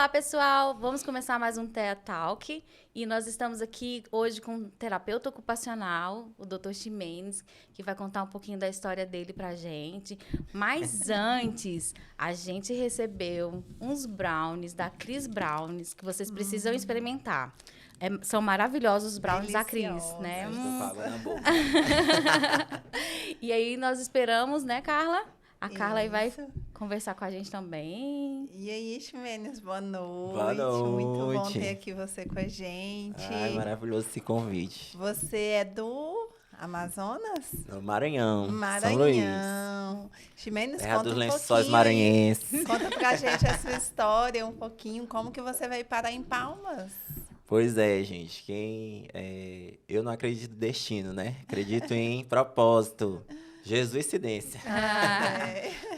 Olá, pessoal! Vamos começar mais um TEA Talk. E nós estamos aqui hoje com um terapeuta ocupacional, o Dr. Ximenes, que vai contar um pouquinho da história dele pra gente. Mas antes, a gente recebeu uns brownies da Cris Brownies, que vocês precisam experimentar. São maravilhosos os brownies da Cris, né? Estou com água na boca. E aí nós esperamos, né, Carla? A Carla aí vai Isso. conversar com a gente também. E aí, Ximenes, boa noite. Boa noite. Muito bom ter aqui você com a gente. Ai, maravilhoso esse convite. Você é do Amazonas? No Maranhão, São Maranhão. Luís. Ximenes, Terra conta dos um lençóis pouquinho. maranhenses. Conta pra gente a sua história um pouquinho. Como que você veio parar em Palmas? Pois é, gente. Eu não acredito em destino, né? Acredito em propósito. Jesuicidência.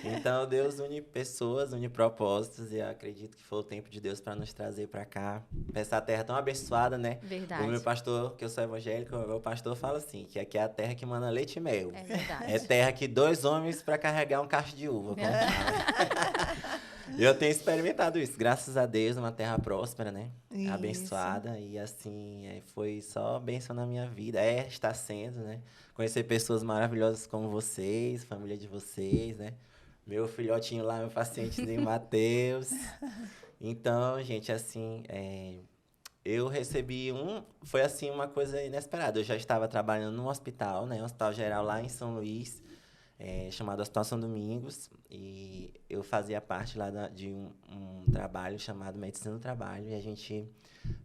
Então, Deus une pessoas, une propósitos, e eu acredito que foi o tempo de Deus para nos trazer para cá, pra essa terra tão abençoada, né? Verdade. O meu pastor, que eu sou evangélico, o meu pastor fala assim, que aqui é a terra que manda leite e mel. É verdade. É terra que 2 homens para carregar um cacho de uva, como fala. Eu tenho experimentado isso, graças a Deus, uma terra próspera, né? Isso. Abençoada, e assim, foi só bênção na minha vida. Está sendo, né? Conhecer pessoas maravilhosas como vocês, família de vocês, né? Meu filhotinho lá, meu pacientezinho Matheus. Então, gente, assim, eu recebi foi assim uma coisa inesperada. Eu já estava trabalhando num hospital, né? Um hospital geral lá em São Luís, chamado Hospital São Domingos. E eu fazia parte lá de um trabalho chamado Medicina do Trabalho. E a gente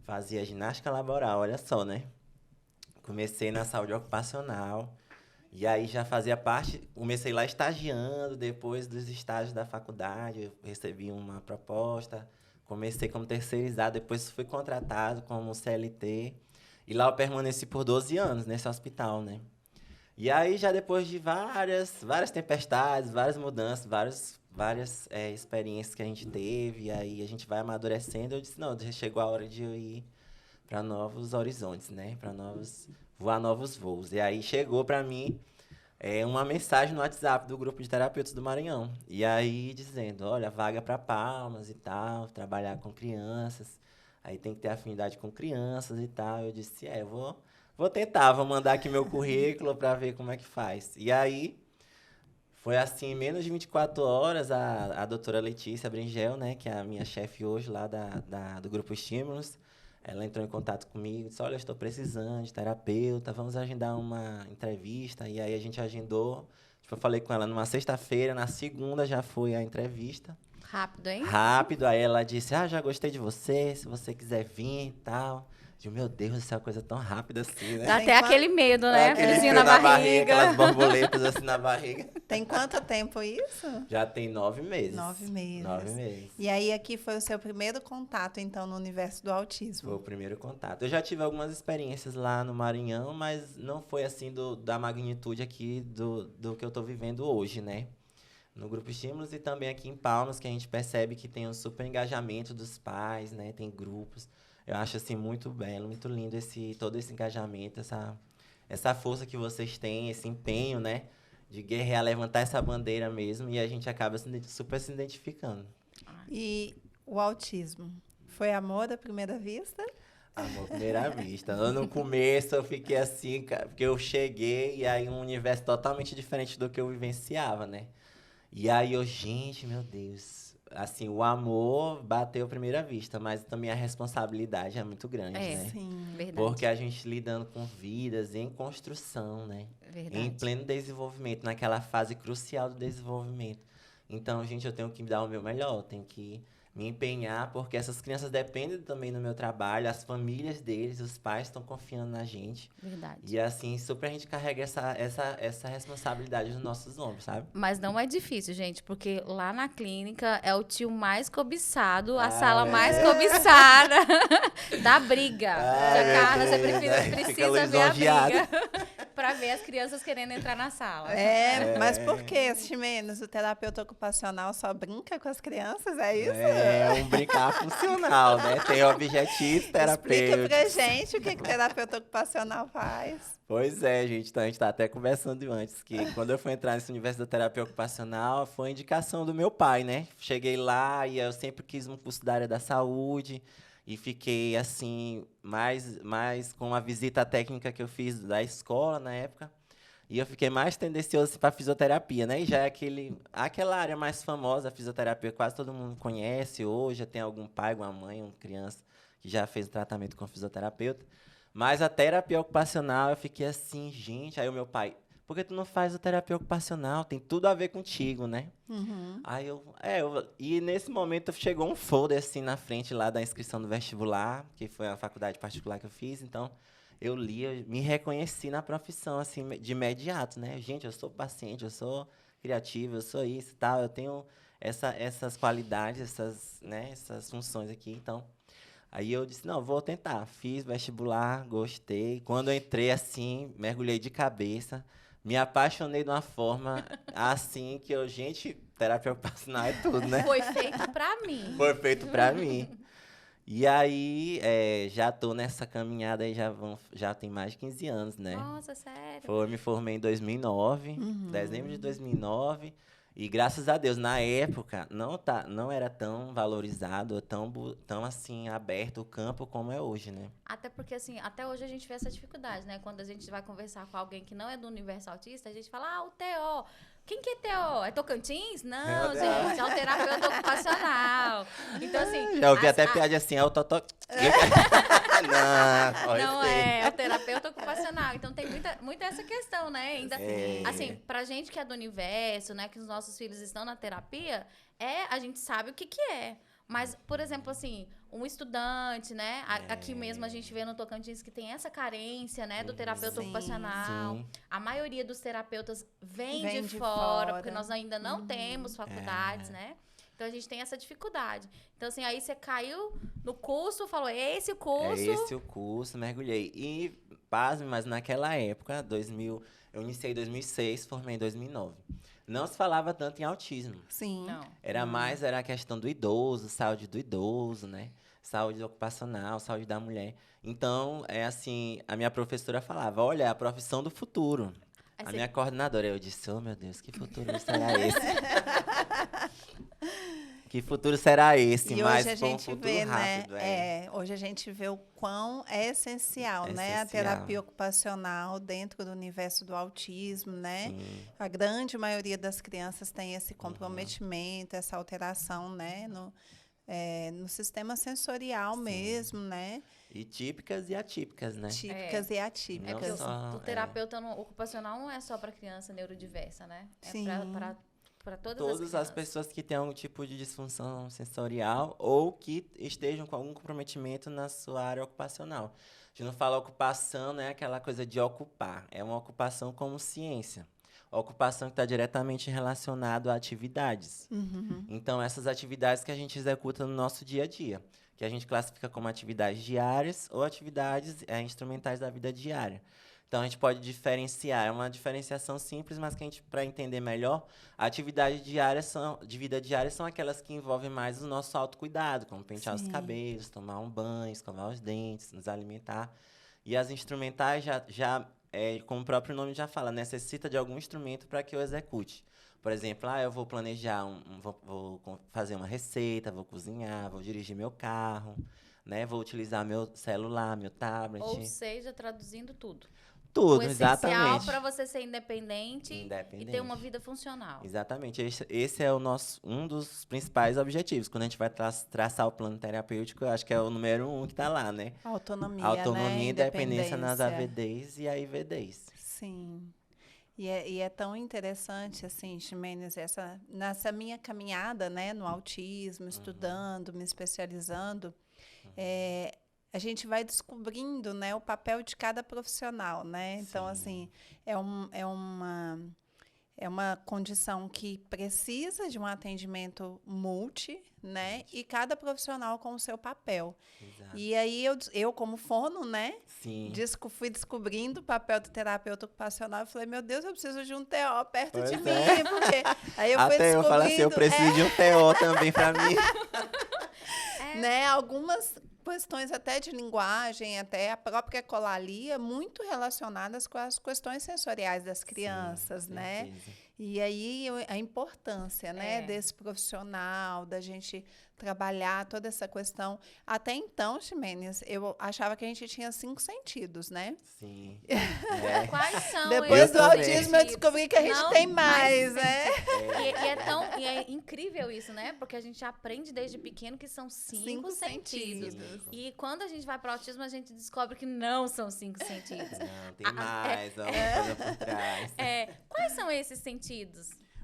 fazia ginástica laboral, olha só, né? Comecei na saúde ocupacional. E aí já fazia parte, comecei lá estagiando, depois dos estágios da faculdade, eu recebi uma proposta, comecei como terceirizado, depois fui contratado como CLT, e lá eu permaneci por 12 anos nesse hospital, né? E aí já depois de várias tempestades, várias mudanças, várias experiências que a gente teve, e aí a gente vai amadurecendo, eu disse, não, já chegou a hora de eu ir para novos horizontes, né? Para voar novos voos. E aí chegou para mim uma mensagem no WhatsApp do grupo de terapeutas do Maranhão. E aí dizendo, olha, vaga para Palmas e tal, trabalhar com crianças. Aí tem que ter afinidade com crianças e tal. Eu disse, eu vou tentar, vou mandar aqui meu currículo para ver como é que faz. E aí foi assim, em menos de 24 horas, a doutora Letícia Bringel, né, que é a minha chefe hoje lá do Grupo Estímulos, ela entrou em contato comigo, disse, olha, eu estou precisando de terapeuta, vamos agendar uma entrevista. E aí a gente agendou, eu falei com ela numa sexta-feira, na segunda já foi a entrevista. Rápido, hein? Rápido, aí ela disse, já gostei de você, se você quiser vir e tal. Eu, meu Deus, isso é uma coisa tão rápida assim, né? Dá até aquele medo, né? Aquele Friozinho frio na barriga. aquelas borboletas assim na barriga. Tem quanto tempo isso? Já tem 9 meses. 9 meses. 9 meses. E aí aqui foi o seu primeiro contato, então, no universo do autismo? Foi o primeiro contato. Eu já tive algumas experiências lá no Maranhão, mas não foi assim da magnitude aqui do que eu estou vivendo hoje, né? No Grupo Estímulos e também aqui em Palmas, que a gente percebe que tem um super engajamento dos pais, né? Tem grupos. Eu acho assim muito belo, muito lindo todo esse engajamento, essa força que vocês têm, esse empenho, né? De guerrear, levantar essa bandeira mesmo, e a gente acaba super se identificando. E o autismo? Foi amor à primeira vista? Amor à primeira vista. No começo eu fiquei assim, cara, porque eu cheguei e aí um universo totalmente diferente do que eu vivenciava, né? E aí gente, meu Deus, assim, o amor bateu à primeira vista, mas também a responsabilidade é muito grande, né? Sim. Verdade. Porque a gente lidando com vidas em construção, né? Verdade. Em pleno desenvolvimento, naquela fase crucial do desenvolvimento. Então, gente, eu tenho que dar o meu melhor, eu tenho que me empenhar, porque essas crianças dependem também do meu trabalho, as famílias deles, os pais estão confiando na gente. Verdade. E assim, super a gente carrega essa responsabilidade nos nossos ombros, sabe? Mas não é difícil, gente, porque lá na clínica é o tio mais cobiçado, a sala mais cobiçada da briga. Ai, meu Carla, você Deus, precisa fica ver a lisonjeado. briga. Pra ver as crianças querendo entrar na sala. Mas por que, Ximenes, o terapeuta ocupacional só brinca com as crianças? É isso? É um brincar funcional, né? Tem objetivos Explica terapêuticos. pra gente o que o terapeuta ocupacional faz. Pois é, gente. Então, a gente tá até conversando antes, que quando eu fui entrar nesse universo da terapia ocupacional, foi indicação do meu pai, né? Cheguei lá e eu sempre quis um curso da área da saúde e fiquei, assim, mais com a visita técnica que eu fiz da escola na época. E eu fiquei mais tendencioso para fisioterapia, né? E já é aquela área mais famosa, a fisioterapia, quase todo mundo conhece hoje. Já tem algum pai, alguma mãe, uma criança que já fez um tratamento com fisioterapeuta. Mas a terapia ocupacional, eu fiquei assim, gente. Aí o meu pai, por que tu não faz a terapia ocupacional? Tem tudo a ver contigo, né? Aí e nesse momento chegou um folder assim na frente lá da inscrição do vestibular, que foi a faculdade particular que eu fiz, então eu li, eu me reconheci na profissão, assim, de imediato, né? Gente, eu sou paciente, eu sou criativo, eu sou isso e tal, eu tenho essas qualidades, essas funções aqui, então. Aí eu disse, não, vou tentar. Fiz vestibular, gostei. Quando eu entrei, assim, mergulhei de cabeça, me apaixonei de uma forma, assim, gente, terapia ocupacional é tudo, né? Foi feito pra mim. Foi feito pra mim. E aí, já tô nessa caminhada aí, já tem mais de 15 anos, né? Nossa, sério. Me formei em 2009, dezembro de 2009. E graças a Deus, na época, não era tão valorizado, tão assim, aberto o campo como é hoje, né? Até porque, assim, até hoje a gente vê essa dificuldade, né? Quando a gente vai conversar com alguém que não é do universo autista, a gente fala, o TO. Quem que é TO? É Tocantins? Não, gente, é o terapeuta ocupacional. Então, assim... Já ouvi até piada assim, é o Totó... Não, é o terapeuta ocupacional. Então, tem muita essa questão, né? Ainda, assim, pra gente que é do universo, né? Que os nossos filhos estão na terapia, a gente sabe o que que é. Mas, por exemplo, assim, um estudante, né? Aqui mesmo a gente vê no Tocantins que tem essa carência, né? Do terapeuta ocupacional. Sim. A maioria dos terapeutas vem de fora, porque nós ainda não temos faculdades, né? Então, a gente tem essa dificuldade. Então, assim, aí você caiu no curso, falou, é esse o curso? É esse o curso, mergulhei. E, pasme, mas naquela época, eu iniciei em 2006, formei em 2009. Não se falava tanto em autismo. Sim. Não. Era a questão do idoso, saúde do idoso, né? Saúde ocupacional, saúde da mulher. Então, assim, a minha professora falava, olha, é a profissão do futuro. Aí Minha coordenadora, eu disse, oh, meu Deus, que futuro será esse? Que futuro será esse? E Mas hoje a foi um gente futuro vê, rápido, né? Hoje a gente vê o quão é essencial, né? A terapia ocupacional dentro do universo do autismo, né? Sim. A grande maioria das crianças tem esse comprometimento, essa alteração, né? No sistema sensorial mesmo, né? E típicas e atípicas, né? Típicas e atípicas. O terapeuta ocupacional não é só para criança neurodiversa, né? Sim. Para todas as pessoas que têm algum tipo de disfunção sensorial ou que estejam com algum comprometimento na sua área ocupacional. A gente não fala ocupação, não é aquela coisa de ocupar. É uma ocupação como ciência. A ocupação que está diretamente relacionada a atividades. Então, essas atividades que a gente executa no nosso dia a dia, que a gente classifica como atividades diárias ou atividades instrumentais da vida diária. Então, a gente pode diferenciar. É uma diferenciação simples, mas que para entender melhor, atividades de vida diária são aquelas que envolvem mais o nosso autocuidado, como pentear os cabelos, tomar um banho, escovar os dentes, nos alimentar. E as instrumentais, como o próprio nome já fala, necessita de algum instrumento para que eu execute. Por exemplo, eu vou planejar, vou fazer uma receita, vou cozinhar, vou dirigir meu carro, né? Vou utilizar meu celular, meu tablet. Ou seja, traduzindo tudo. Tudo, o essencial exatamente. para você ser independente e ter uma vida funcional. Exatamente. Esse é um dos principais objetivos. Quando a gente vai traçar o plano terapêutico, eu acho que é o número 1 que está lá, né? Autonomia, né? Independência nas AVDs e AIVDs. Sim. E é tão interessante, assim, Ximenes, nessa minha caminhada, né, no autismo, estudando, me especializando, a gente vai descobrindo, né, o papel de cada profissional, né? Então, assim, é uma condição que precisa de um atendimento multi, né? E cada profissional com o seu papel. Exato. E aí eu como fono, né? Sim. Fui descobrindo o papel do terapeuta ocupacional e falei, meu Deus, eu preciso de um TO perto Pois de é. mim, porque aí eu fui Até eu falo assim, eu descobrindo, preciso de um TO também pra mim. né, algumas questões até de linguagem, até a própria ecolalia, muito relacionadas com as questões sensoriais das crianças, Sim, né? certeza. E aí a importância, né, desse profissional, da gente trabalhar toda essa questão. Até então, Ximenes, eu achava que a gente tinha 5 sentidos, né? Sim. É. Quais são Depois esses do também. autismo eu descobri que a gente Não, tem mais, né? E é incrível isso, né? Porque a gente aprende desde pequeno que são 5 sentidos. E quando a gente vai para o autismo, a gente descobre que não são 5 sentidos. Não, tem mais, uma coisa por trás. Quais são esses sentidos?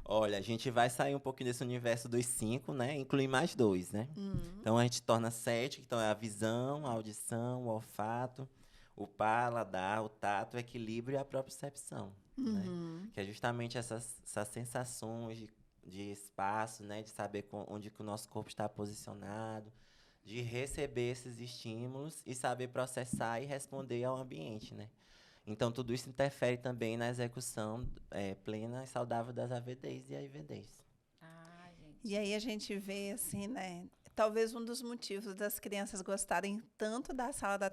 Olha, a gente vai sair um pouquinho desse universo dos 5, né? Incluir mais 2, né? Então a gente torna 7, então é a visão, a audição, o olfato, o paladar, o tato, o equilíbrio e a propriocepção, né? Que é justamente essas sensações de espaço, né? De saber onde que o nosso corpo está posicionado, de receber esses estímulos e saber processar e responder ao ambiente, né? Então, tudo isso interfere também na execução plena e saudável das AVDs e AIVDs. Ah, gente. E aí a gente vê, assim, né? Talvez um dos motivos das crianças gostarem tanto da sala da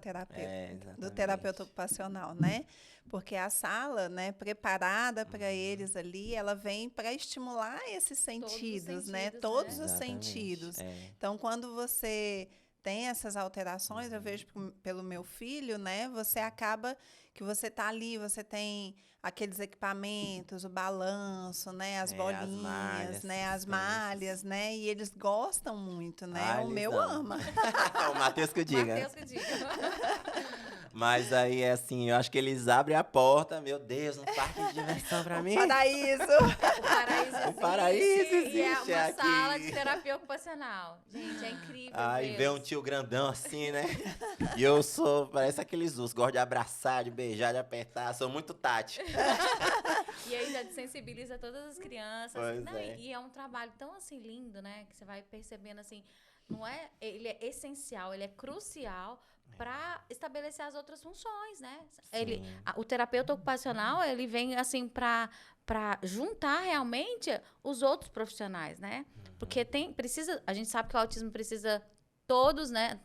do terapeuta ocupacional, né? Porque a sala, né, preparada para eles ali, ela vem para estimular esses sentidos, né? Todos os sentidos. Então, quando você tem essas alterações, eu vejo pelo meu filho, né? Você acaba que você tá ali, você tem aqueles equipamentos, o balanço, né? As bolinhas, as malhas, né? E eles gostam muito, né? O meu ama. O Matheus que eu diga. Matheus que diga. Mas aí, assim, eu acho que eles abrem a porta, meu Deus, um parque de diversão pra mim. Paraíso. O paraíso existe. E é existe uma aqui. sala de terapia ocupacional. Gente, é incrível. Aí vem um tio grandão assim, né? E eu parece aqueles ursos, gosto de abraçar, de beijar, de apertar, sou muito tático. E ainda sensibiliza todas as crianças. Pois Não, é. E é um trabalho tão assim lindo, né? Que você vai percebendo assim, não é? Ele é essencial, ele é crucial para estabelecer as outras funções, né? O terapeuta ocupacional, ele vem assim para juntar realmente os outros profissionais, né? Porque a gente sabe que o autismo precisa todos, né?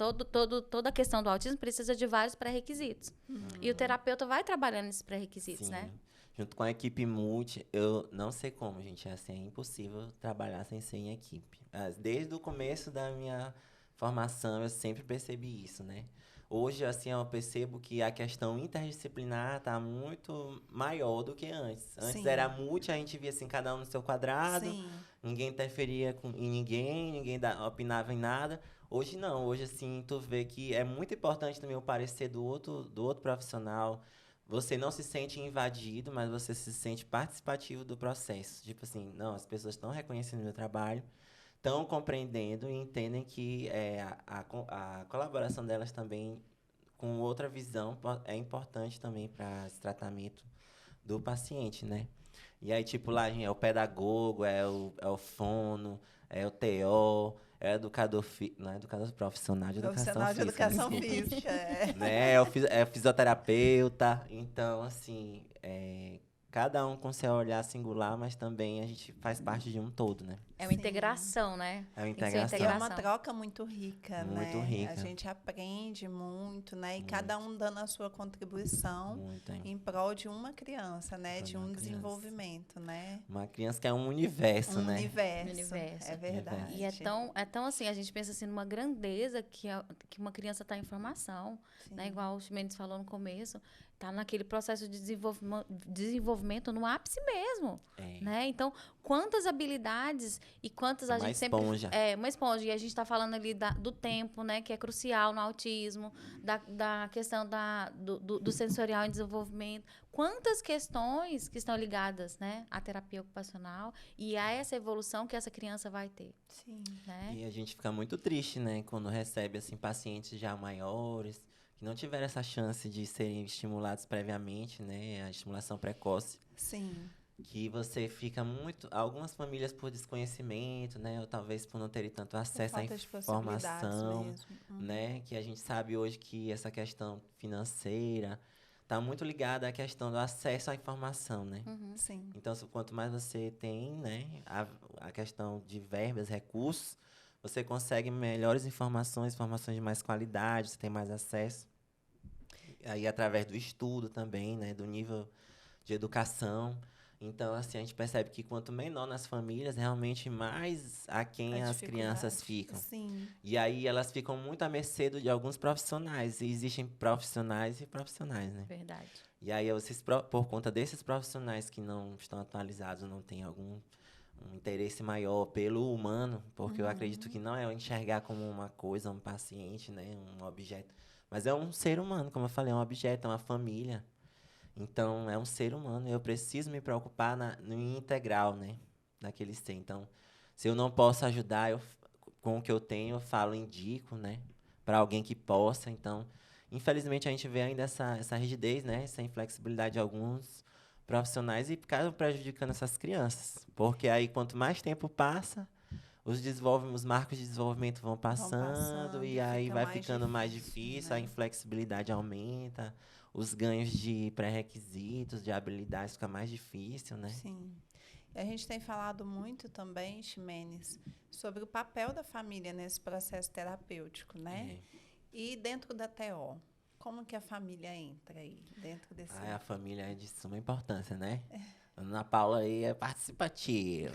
Toda a questão do autismo precisa de vários pré-requisitos. E o terapeuta vai trabalhando nesses pré-requisitos, né? Junto com a equipe multi, eu não sei como, gente, assim, é impossível trabalhar sem ser em equipe. Desde o começo da minha formação, eu sempre percebi isso, né? Hoje, assim, eu percebo que a questão interdisciplinar está muito maior do que antes. Antes era multi, a gente via assim, cada um no seu quadrado, ninguém interferia em ninguém opinava em nada. Hoje não, hoje assim, tu vê que é muito importante também o parecer do outro profissional. Você não se sente invadido, mas você se sente participativo do processo. Tipo assim, não, as pessoas estão reconhecendo o meu trabalho, estão compreendendo e entendem que a colaboração delas também com outra visão é importante também para esse tratamento do paciente, né? E aí, tipo, lá é o pedagogo, é o fono, é o TO, é o educador não é educador profissional de educação física. Né? É o fisioterapeuta. Então, assim, cada um com seu olhar singular, mas também a gente faz parte de um todo, né? É uma integração, né? É uma integração. É uma troca muito rica, né? Muito rica. A gente aprende muito, né? E cada um dando a sua contribuição em prol de uma criança, né? De um desenvolvimento, né? Uma criança que é um universo, né? Um universo. É verdade. E é tão assim, a gente pensa assim numa grandeza que uma criança está em formação, né? Igual o Ximenes falou no começo, tá naquele processo de desenvolvimento no ápice mesmo, né? Então, quantas habilidades e quantas a gente sempre... Uma esponja. E a gente está falando ali do tempo, né? Que é crucial no autismo, da questão do sensorial em desenvolvimento. Quantas questões que estão ligadas, né? À terapia ocupacional e a essa evolução que essa criança vai ter. Sim. Né? E a gente fica muito triste, né? Quando recebe, assim, pacientes já maiores que não tiveram essa chance de serem estimulados previamente, né? A estimulação precoce. Sim. que você fica muito... Algumas famílias por desconhecimento, né? Ou talvez por não terem tanto acesso à Falta de possibilidades informação, mesmo. né? Que a gente sabe hoje que essa questão financeira está muito ligada à questão do acesso à informação, né? Sim. Então, quanto mais você tem, né, a questão de verbas, recursos, você consegue melhores informações, informações de mais qualidade, você tem mais acesso. Aí, através do estudo também, né, do nível de educação. Então, assim, a gente percebe que quanto menor nas famílias, realmente mais a quem A as crianças dificuldade. ficam. Sim. E aí elas ficam muito à mercê de alguns profissionais. E existem profissionais e profissionais, né? Verdade. E aí, por conta desses profissionais que não estão atualizados, não têm algum um interesse maior pelo humano, porque eu acredito que não é enxergar como uma coisa, um paciente, né, um objeto, mas é um ser humano, como eu falei, é um objeto, é uma família. Então, é um ser humano. Eu preciso me preocupar no integral, né, daquele ser. Então, se eu não posso ajudar, com o que eu tenho, eu falo, indico, né, para alguém que possa. Então, infelizmente, a gente vê ainda essa rigidez, né, essa inflexibilidade de alguns profissionais e ficaram prejudicando essas crianças. Porque aí, quanto mais tempo passa, os marcos de desenvolvimento vão passando e aí fica vai mais ficando mais difícil, difícil, a né? inflexibilidade aumenta, os ganhos de pré-requisitos, de habilidades fica mais difícil, né? Sim. E a gente tem falado muito também, Ximenes, sobre o papel da família nesse processo terapêutico, né? É. E dentro da TO, como que a família entra aí, dentro desse... A família é de suma importância, né? Ana Paula aí é participativa.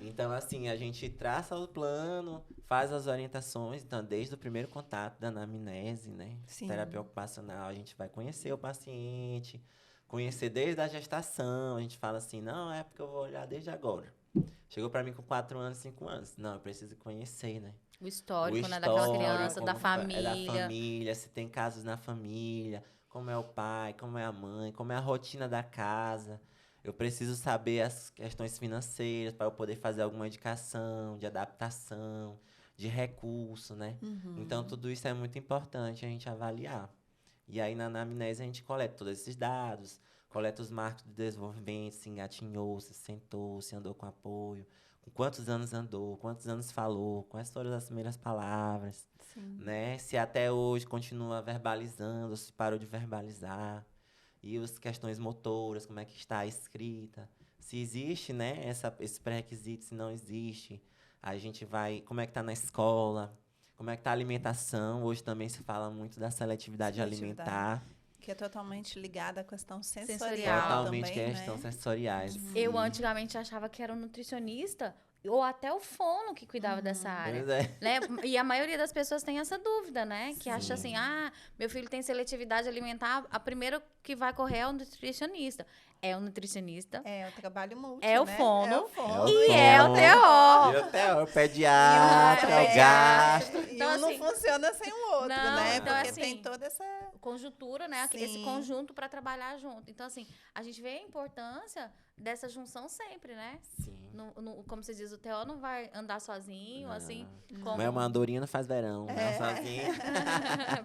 Então, assim, a gente traça o plano, faz as orientações, então, desde o primeiro contato da anamnese, né? Sim. Terapia ocupacional, a gente vai conhecer o paciente, conhecer desde a gestação, a gente fala assim, não, é porque eu vou olhar desde agora. Chegou para mim com 4 anos, 5 anos. Não, eu preciso conhecer, né? O histórico, O né, daquela histórico, criança, da como é da família. família, se tem casos na família, como é o pai, como é a mãe, como é a rotina da casa. Eu preciso saber as questões financeiras para eu poder fazer alguma indicação de adaptação, de recurso, né? Então, tudo isso é muito importante a gente avaliar. E aí, na anamnese, a gente coleta todos esses dados, coleta os marcos de desenvolvimento, se engatinhou, se sentou, se andou com apoio, com quantos anos andou, quantos anos falou, quais foram as primeiras palavras, Sim. né? Se até hoje continua verbalizando, se parou de verbalizar. E as questões motoras, como é que está a escrita. Se existe, né, esse pré-requisito, se não existe. A gente vai, como é que está na escola, como é que está a alimentação. Hoje também se fala muito da seletividade alimentar. Que é totalmente ligada à questão Sensorial sensorial Totalmente também, questão né? sensoriais. Eu antigamente achava que era um nutricionista ou até o fono que cuidava dessa área. Pois é. Né? E a maioria das pessoas tem essa dúvida, né? Que acha Sim. assim, meu filho tem seletividade alimentar, a primeira que vai correr é o nutricionista. É o nutricionista, É o trabalho multi, é o né? fono, É o fono. e é o TO. E até o pediatra, É o o gastro. E Então, um assim, não funciona sem o outro, não, né? então, Porque assim, tem toda essa... conjuntura, né? Esse Sim. conjunto para trabalhar junto. Então, assim, a gente vê a importância dessa junção sempre, né? Sim. Como você diz, o TO não vai andar sozinho, Não. assim, Como como... é uma andorinha não faz verão, não sozinho.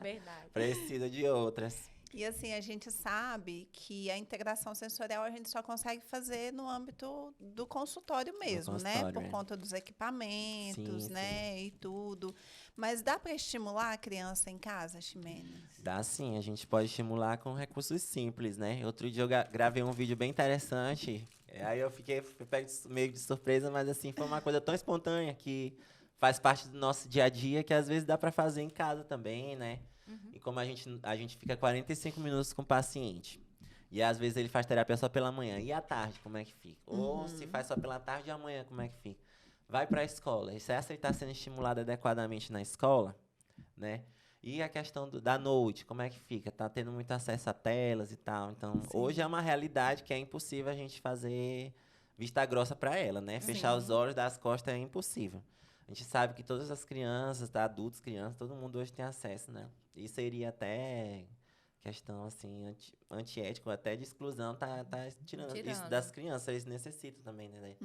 Verdade. Precisa de outras. E assim, a gente sabe que a integração sensorial a gente só consegue fazer no âmbito do consultório mesmo, né? consultório, Por conta dos equipamentos, Sim, né? E tudo. Mas dá para estimular a criança em casa, Ximenes? Dá sim, a gente pode estimular com recursos simples, né? Outro dia eu gravei um vídeo bem interessante, aí eu fui pego meio de surpresa, mas assim, foi uma coisa tão espontânea que faz parte do nosso dia a dia que às vezes dá para fazer em casa também, né? E como a gente fica 45 minutos com o paciente, e às vezes ele faz terapia só pela manhã, e à tarde, como é que fica? Ou se faz só pela tarde e amanhã, como é que fica? Vai para a escola, e se essa está sendo estimulada adequadamente na escola, né? E a questão da noite, como é que fica? Tá tendo muito acesso a telas e tal. Então, hoje é uma realidade que é impossível a gente fazer vista grossa para ela, né? Fechar os olhos, dar as costas é impossível. A gente sabe que todas as crianças, adultos, crianças, todo mundo hoje tem acesso, né? E seria até questão, assim, antiético, até de exclusão, tá tirando isso das crianças. Eles necessitam também, né?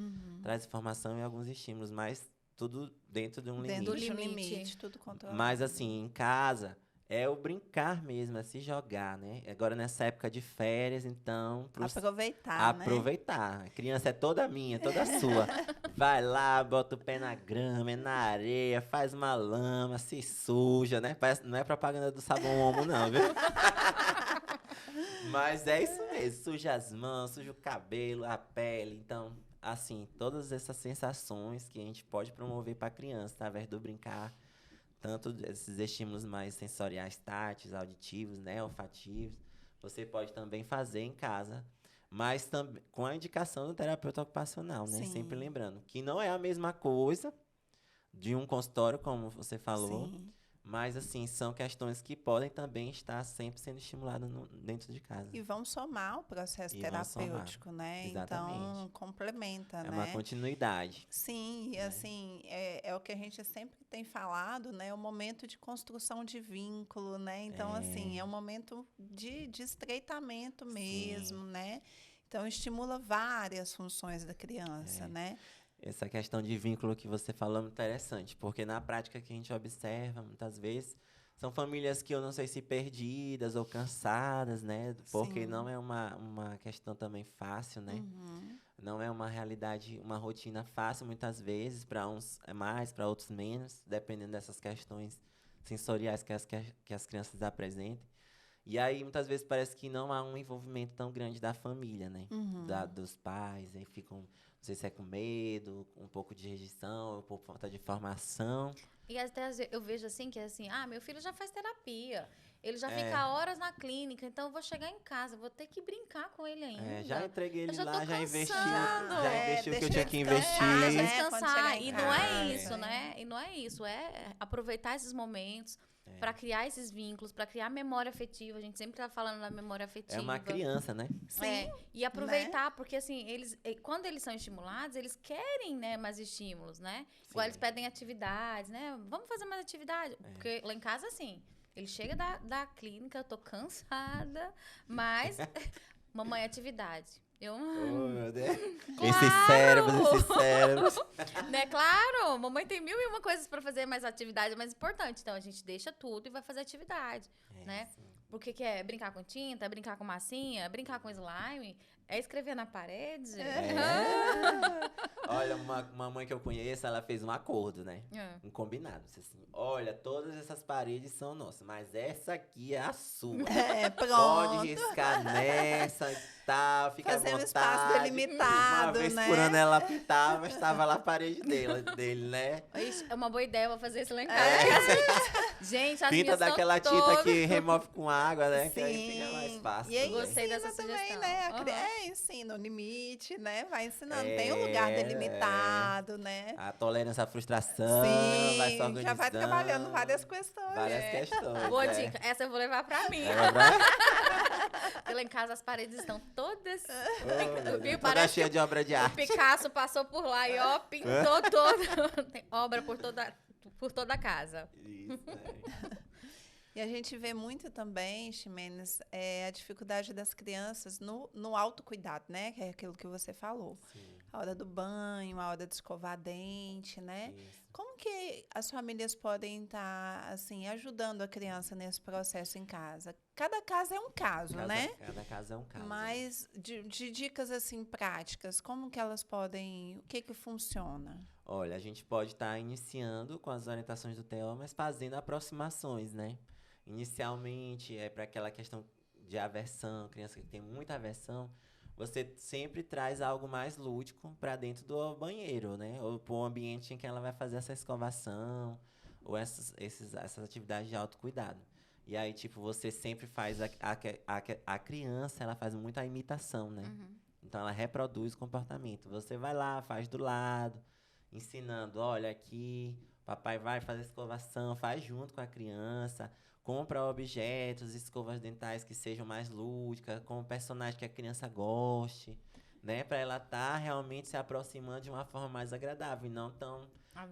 Traz informação e alguns estímulos, mas tudo dentro de um limite. Dentro de um limite. limite, tudo controlado. Mas, assim, em casa, É o brincar mesmo, é se jogar, né? Agora nessa época de férias, então... Aproveitar, né? Aproveitar. A criança é toda minha, toda sua. Vai lá, bota o pé na grama, na areia, faz uma lama, se suja, né? Não é propaganda do sabão Omo, não, viu? Mas é isso mesmo, suja as mãos, suja o cabelo, a pele. Então, assim, todas essas sensações que a gente pode promover para a criança através do brincar, tanto esses estímulos mais sensoriais, táteis, auditivos, né, olfativos, você pode também fazer em casa, mas também com a indicação do terapeuta ocupacional, né? Sim. Sempre lembrando que não é a mesma coisa de um consultório, como você falou, Sim. mas, assim, são questões que podem também estar sempre sendo estimuladas dentro de casa. E vão somar o processo E vão somar. terapêutico, né? Exatamente. Então, complementa, É né? uma continuidade. Sim, e né? assim, é o que a gente sempre tem falado, né? O momento de construção de vínculo, né? Então, assim, é um momento de estreitamento mesmo, né? Então, estimula várias funções da criança, né? Essa questão de vínculo que você falou é muito interessante, porque na prática que a gente observa, muitas vezes, são famílias que eu não sei se perdidas ou cansadas, né? Porque Sim. não é uma questão também fácil, né? Não é uma realidade, uma rotina fácil, muitas vezes, para uns é mais, para outros menos, dependendo dessas questões sensoriais que as crianças apresentem. E aí, muitas vezes, parece que não há um envolvimento tão grande da família, né? Dos pais, aí ficam, não sei se é com medo, um pouco de rejeição, ou por falta de formação. E até às vezes eu vejo assim, que é assim, meu filho já faz terapia, ele já fica horas na clínica, então eu vou chegar em casa, vou ter que brincar com ele ainda. Já entreguei ele Eu já tô lá, já investiu o que eu deixa tinha ele que descansar, investir. Deixa né? Quando descansar. chegar em E não é casa, isso, né? E não é isso. É aproveitar esses momentos para criar esses vínculos, para criar memória afetiva. A gente sempre tá falando da memória afetiva. É uma criança, né? Sim, E aproveitar, porque assim, quando eles são estimulados, eles querem, né, mais estímulos, né? Igual eles pedem atividades, né? Vamos fazer mais atividade. Porque lá em casa, assim, ele chega da clínica, eu tô cansada, mas mamãe, atividade. Eu, Oh, meu Deus. Claro! Esses cérebros. né, claro, mamãe tem 1001 coisas pra fazer, mas a atividade é mais importante. Então, a gente deixa tudo e vai fazer atividade, né? Sim. Porque que é brincar com tinta, é brincar com massinha, é brincar com slime, é escrever na parede. Olha, uma mãe que eu conheço, ela fez um acordo, né? É. Um combinado. Disse assim, olha, todas essas paredes são nossas, mas essa aqui é a sua. pronto. Pode riscar nessa e tal, fica Fazer à um vontade. espaço delimitado, Uma vez né? por ano ela pintava, estava lá a parede dele, né? Ixi, é uma boa ideia, vou fazer isso lá em casa. Gente, as Pinta minhas daquela são tinta todas... que remove com água, né? Que aí Sim. fica mais fácil. E aí também. Gostei ensina dessa também, sugestão. né? Aham. Ensina o limite, né? Vai ensinando. Tem um lugar delimitado, né? A tolerância à frustração, vai se Sim, organizando. já vai trabalhando várias questões. Várias questões. Boa dica, essa eu vou levar pra mim. Porque lá em casa as paredes estão todas... Toda Parece cheia que de obra de o arte. Picasso passou por lá e, pintou toda... Tem obra por toda a casa. Isso, né? E a gente vê muito também, Ximenes, a dificuldade das crianças no autocuidado, né? Que é aquilo que você falou. Sim. A hora do banho, a hora de escovar dente, né? Isso. Como que as famílias podem estar, assim, ajudando a criança nesse processo em casa? Cada caso é um caso, né? Cada caso é um caso. Mas de dicas, assim, práticas, como que elas podem... O que funciona? Olha, a gente pode estar iniciando com as orientações do TO, mas fazendo aproximações, né? Inicialmente, para aquela questão de aversão, criança que tem muita aversão, você sempre traz algo mais lúdico para dentro do banheiro, né? Ou para o ambiente em que ela vai fazer essa escovação, ou essas atividades de autocuidado. E aí, tipo, você sempre faz a criança, ela faz muita imitação, né? Então, ela reproduz o comportamento. Você vai lá, faz do lado, ensinando, olha aqui, papai vai fazer escovação, faz junto com a criança, compra objetos, escovas dentais que sejam mais lúdicas, com um personagem que a criança goste, né? Para ela estar realmente se aproximando de uma forma mais agradável e não tão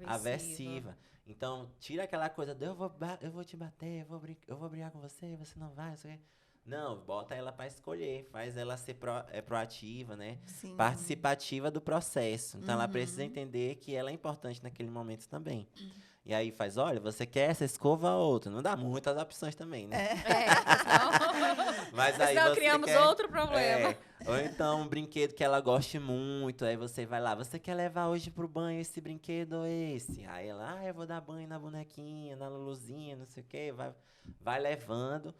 aversiva. Então, tira aquela coisa de eu vou te bater, eu vou brigar com você, você não vai, você... Não, bota ela para escolher, faz ela ser proativa, né? Sim. Participativa do processo. Então, ela precisa entender que ela é importante naquele momento também. E aí faz, olha, você quer essa escova ou outra? Não dá muitas opções também, né? Mas aí senão você criamos quer, outro problema. ou então um brinquedo que ela goste muito, aí você vai lá, você quer levar hoje pro banho esse brinquedo ou esse? Aí ela, eu vou dar banho na bonequinha, na Luluzinha, não sei o quê, vai levando,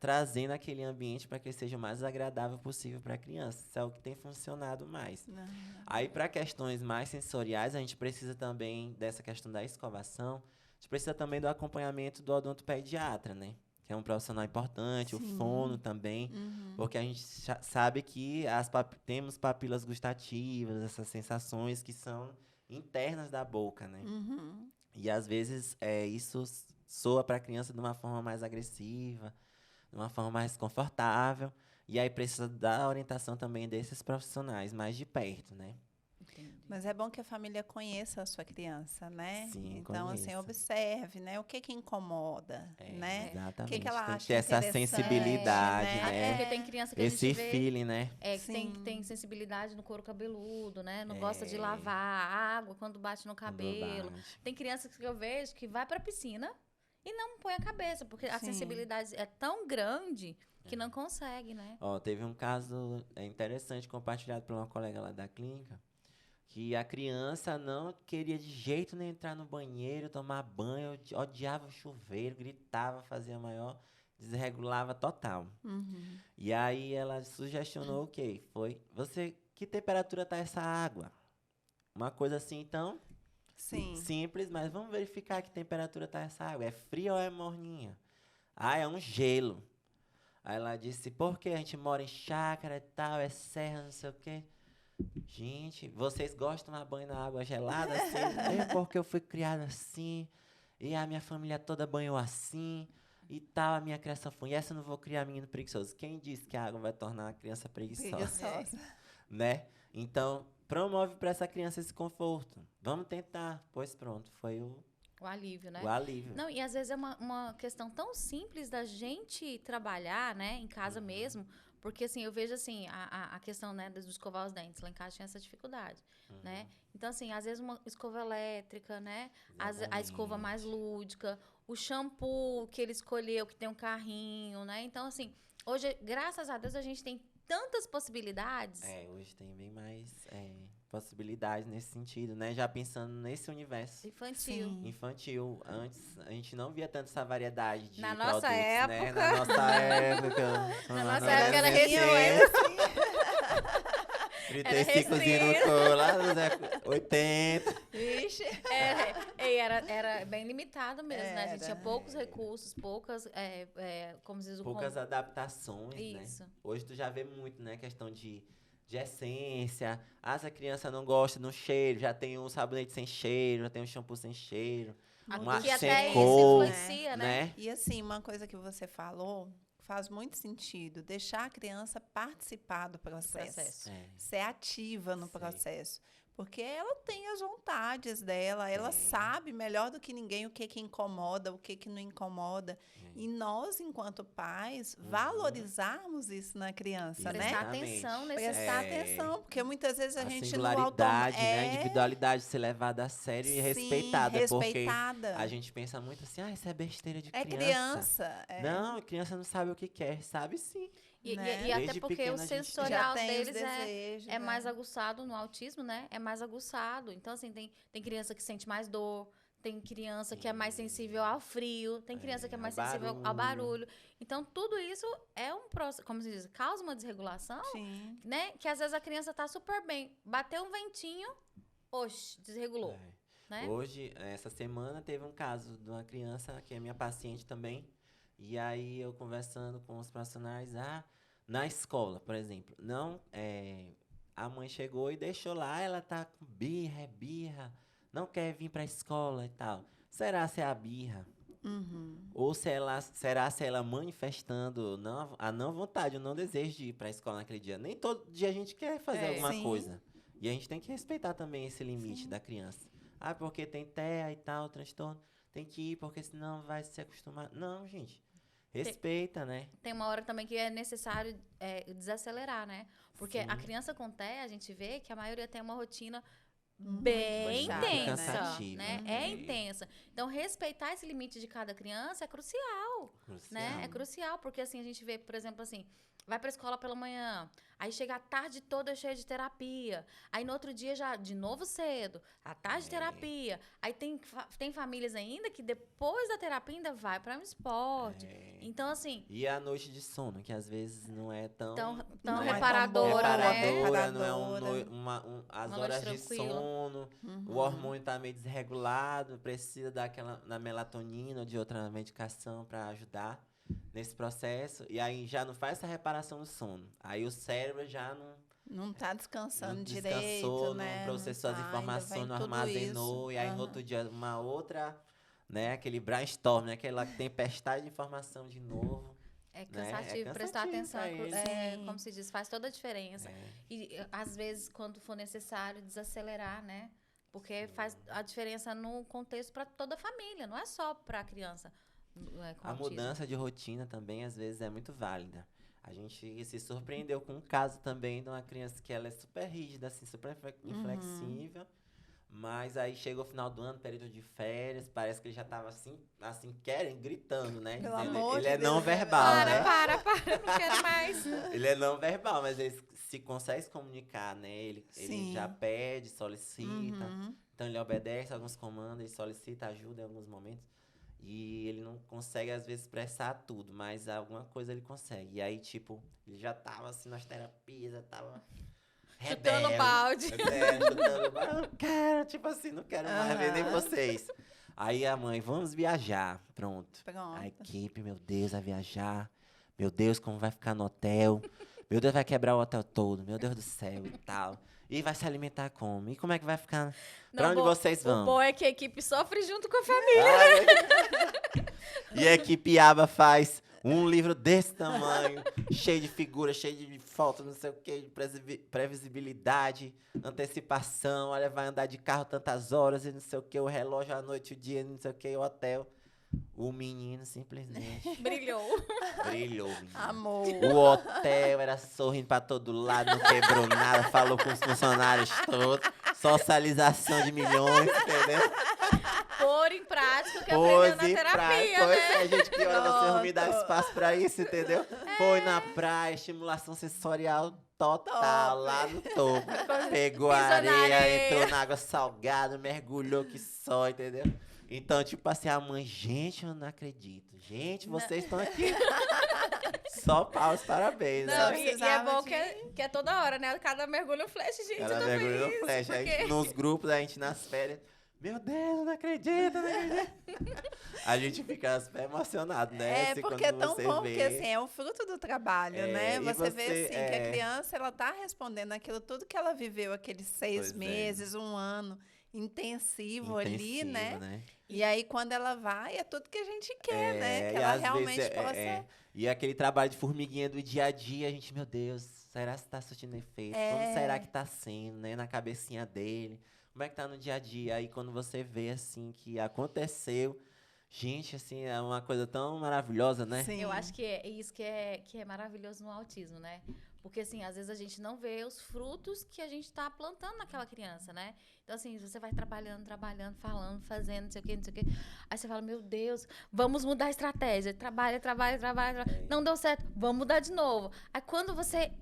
trazendo aquele ambiente para que seja o mais agradável possível para a criança. Isso é o que tem funcionado mais. Não. Aí, para questões mais sensoriais, a gente precisa também dessa questão da escovação, a gente precisa também do acompanhamento do odontopediatra, né? Que é um profissional importante, Sim. o fono também, Uhum. porque a gente sabe que temos papilas gustativas, essas sensações que são internas da boca, né? Uhum. E às vezes isso soa para a criança de uma forma mais agressiva, de uma forma mais confortável. E aí precisa da orientação também desses profissionais mais de perto, né? Mas é bom que a família conheça a sua criança, né? Sim, Então, assim, conheça. observe, né? O que que incomoda, né? Exatamente. O que ela Tem que acha ter essa interessante, sensibilidade, né? Até né? porque tem criança que a Esse gente vê feeling, né? que tem Sim. sensibilidade no couro cabeludo, né? Não gosta de lavar a água quando bate no cabelo. Bobagem. Tem crianças que eu vejo que vai pra piscina e não põe a cabeça, porque a Sim. sensibilidade é tão grande que não consegue, né? Ó, teve um caso interessante compartilhado por uma colega lá da clínica, que a criança não queria de jeito nenhum entrar no banheiro, tomar banho, odiava o chuveiro, gritava, fazia maior, desregulava total. Uhum. E aí ela sugestionou o quê? Que temperatura tá essa água? Uma coisa assim, então, Sim. simples, mas vamos verificar que temperatura tá essa água. É fria ou é morninha? Ah, é um gelo. Aí ela disse, porque a gente mora em chácara e tal, é serra, não sei o quê. Gente, vocês gostam de tomar banho na água gelada assim? É porque eu fui criada assim, e a minha família toda banhou assim, e tal, a minha criação foi essa, eu não vou criar menino preguiçoso. Quem disse que a água vai tornar a criança preguiçosa? Preguiçosa. Né? Então, promove para essa criança esse conforto. Vamos tentar. Pois pronto, foi O alívio, né? o alívio. Não, e às vezes é uma questão tão simples da gente trabalhar, né, em casa mesmo, porque assim, eu vejo assim, a questão, né, do escovar os dentes, lá em casa tinha essa dificuldade, né? Então, assim, às vezes uma escova elétrica, né? A escova mais lúdica, o shampoo que ele escolheu, que tem um carrinho, né? Então, assim, hoje, graças a Deus, a gente tem tantas possibilidades. Hoje tem bem mais possibilidades nesse sentido, né? Já pensando nesse universo Infantil. Sim. infantil. Antes, a gente não via tanto essa variedade de Na nossa produtos, né? época. Na nossa época. Na nossa época era restrito. restrito. 35 no cor, lá nos 80. Vixe. Era bem limitado mesmo, né? A gente tinha poucos recursos, poucas, como se diz, Poucas adaptações, Isso. né? Hoje tu já vê muito, né? Questão de essência. Ah, se a criança não gosta do cheiro, já tem um sabonete sem cheiro, já tem um shampoo sem cheiro. Que sem até isso cor, influencia, né? E assim, uma coisa que você falou faz muito sentido, deixar a criança participar do processo. Ser ativa no Sim. processo. Porque ela tem as vontades dela, ela sabe melhor do que ninguém o que que incomoda, o que que não incomoda. E nós, enquanto pais, valorizarmos isso na criança, né? Prestar atenção nesse Prestar atenção, porque muitas vezes a gente no singularidade, né? A individualidade ser levada a sério e Sim, respeitada. respeitada. Porque a gente pensa muito assim, isso é besteira de É criança. criança. Não, a criança não sabe o que quer, sabe sim. Né? E até Desde porque pequena o a gente sensorial já tem os deles desejos, é né? mais aguçado no autismo, né? É mais aguçado. Então, assim, tem criança que sente mais dor, tem criança que é mais sensível ao frio, tem criança que é mais sensível ao barulho. Então, tudo isso é um processo, como se diz, causa uma desregulação, Sim. né? Que às vezes a criança tá super bem, bateu um ventinho, oxe, desregulou. Né? Hoje, essa semana, teve um caso de uma criança que é minha paciente também. E aí, eu conversando com os profissionais, na escola, por exemplo, a mãe chegou e deixou lá, ela tá com birra, não quer vir pra escola e tal. Será se é a birra? Ou será se ela manifestando a não vontade, o não desejo de ir pra escola naquele dia? Nem todo dia a gente quer fazer alguma Sim. coisa. E a gente tem que respeitar também esse limite da criança. Porque tem TEA e tal, transtorno. Tem que ir, porque senão vai se acostumar. Não, gente. Respeita, né? Tem uma hora também que é necessário desacelerar, né? Porque Sim. a criança com TEA, a gente vê que a maioria tem uma rotina bem puxada, né? intensa, Cansativo, né? É intensa. Então, respeitar esse limite de cada criança é crucial, né? É crucial, porque assim, a gente vê, por exemplo, assim, vai pra escola pela manhã, aí chega a tarde toda cheia de terapia, aí no outro dia já, de novo cedo, a tarde de terapia, aí tem famílias ainda que depois da terapia ainda vai para um esporte. Então, assim... E a noite de sono, que às vezes não é tão... Tão não é tão reparadora, boa, né? Reparadora, não é as Uma horas noite de tranquila. sono, o hormônio tá meio desregulado, precisa da melatonina ou de outra medicação para ajudar nesse processo. E aí já não faz essa reparação do sono. Aí o cérebro já Não tá descansando não direito, descansou, né? não processou as Ainda informações, vem não tudo armazenou. isso. E aí no outro dia uma outra, né? Aquele brainstorm, né? Aquela tempestade de informação de novo. É Né? cansativo, É prestar cansativo atenção, pra eles. como se diz, faz toda a diferença. É. E às vezes, quando for necessário, desacelerar, né? Porque faz a diferença no contexto para toda a família, não é só para a criança com A autismo. mudança de rotina também, às vezes, é muito válida. A gente se surpreendeu com um caso também de uma criança que ela é super rígida, assim, super inflexível. Mas aí chega o final do ano, período de férias, parece que ele já tava assim, gritando, né? Pelo Dizendo, amor ele de é Deus, não né? verbal, né? Para, não quero mais. Ele é não verbal, mas ele se consegue se comunicar, né? Ele Sim. já pede, solicita. Então ele obedece alguns comandos, ele solicita ajuda em alguns momentos. E ele não consegue, às vezes, expressar tudo, mas alguma coisa ele consegue. E aí, tipo, ele já tava assim nas terapias, já tava Chutando rebelde. balde. Chutando balde. Não quero, tipo assim, não quero mais ver nem vocês. Aí a mãe, vamos viajar. Pronto. A equipe, meu Deus, vai viajar. Meu Deus, como vai ficar no hotel. Meu Deus, vai quebrar o hotel todo. Meu Deus do céu e tal. E vai se alimentar como? E como é que vai ficar? Pra onde vocês vão? O bom é que a equipe sofre junto com a família. E a equipe ABA faz um livro desse tamanho, cheio de figuras, cheio de fotos, não sei o que, de previsibilidade, antecipação. Olha, vai andar de carro tantas horas e não sei o que, o relógio à noite, o dia, não sei o que, o hotel. O menino simplesmente Brilhou. brilhou, menino. Amor. O hotel era sorrindo pra todo lado, não quebrou nada, falou com os funcionários todos. Socialização de milhões, entendeu? Pôr em prática o que Pôs aprendeu na em terapia, praia, né? a gente que olha, você não me dá Pronto. espaço pra isso, entendeu? Foi na praia, estimulação sensorial total, lá no topo. Pegou a Pisou na areia, areia. entrou na água salgada, mergulhou que só, entendeu? Então, tipo assim, a mãe, gente, eu não acredito. Gente, vocês estão aqui. Só paus, parabéns, Não, né? e é precisava bom de- que é toda hora, né? Cada mergulho flash, gente, eu Ela tô mergulhou feliz. no flash. Aí, porque- nos grupos, a gente nas férias. Meu Deus, eu não acredito, não acredito. A gente fica super emocionado, né? É, assim, porque quando é tão você bom, vê. porque assim, é o fruto do trabalho, É, né? e Você vê você, assim que a criança, ela tá respondendo aquilo tudo que ela viveu, aqueles 6 Pois é. meses, um ano intensivo ali, Intensivo, né? E aí, quando ela vai, é tudo que a gente quer, né? Que e ela às realmente vezes possa... E aquele trabalho de formiguinha do dia a dia, a gente, meu Deus, será que tá surtindo efeito? Como será que tá sendo, né? Na cabecinha dele. Como é que tá no dia a dia? Aí quando você vê, assim, que aconteceu, gente, assim, é uma coisa tão maravilhosa, né? Sim. Eu acho que é isso que é maravilhoso no autismo, né? Porque, assim, às vezes a gente não vê os frutos que a gente tá plantando naquela criança, né? Então, assim, você vai trabalhando, falando, fazendo, não sei o quê, não sei o quê. Aí você fala, meu Deus, vamos mudar a estratégia. Trabalha. Não deu certo, vamos mudar de novo. Aí quando você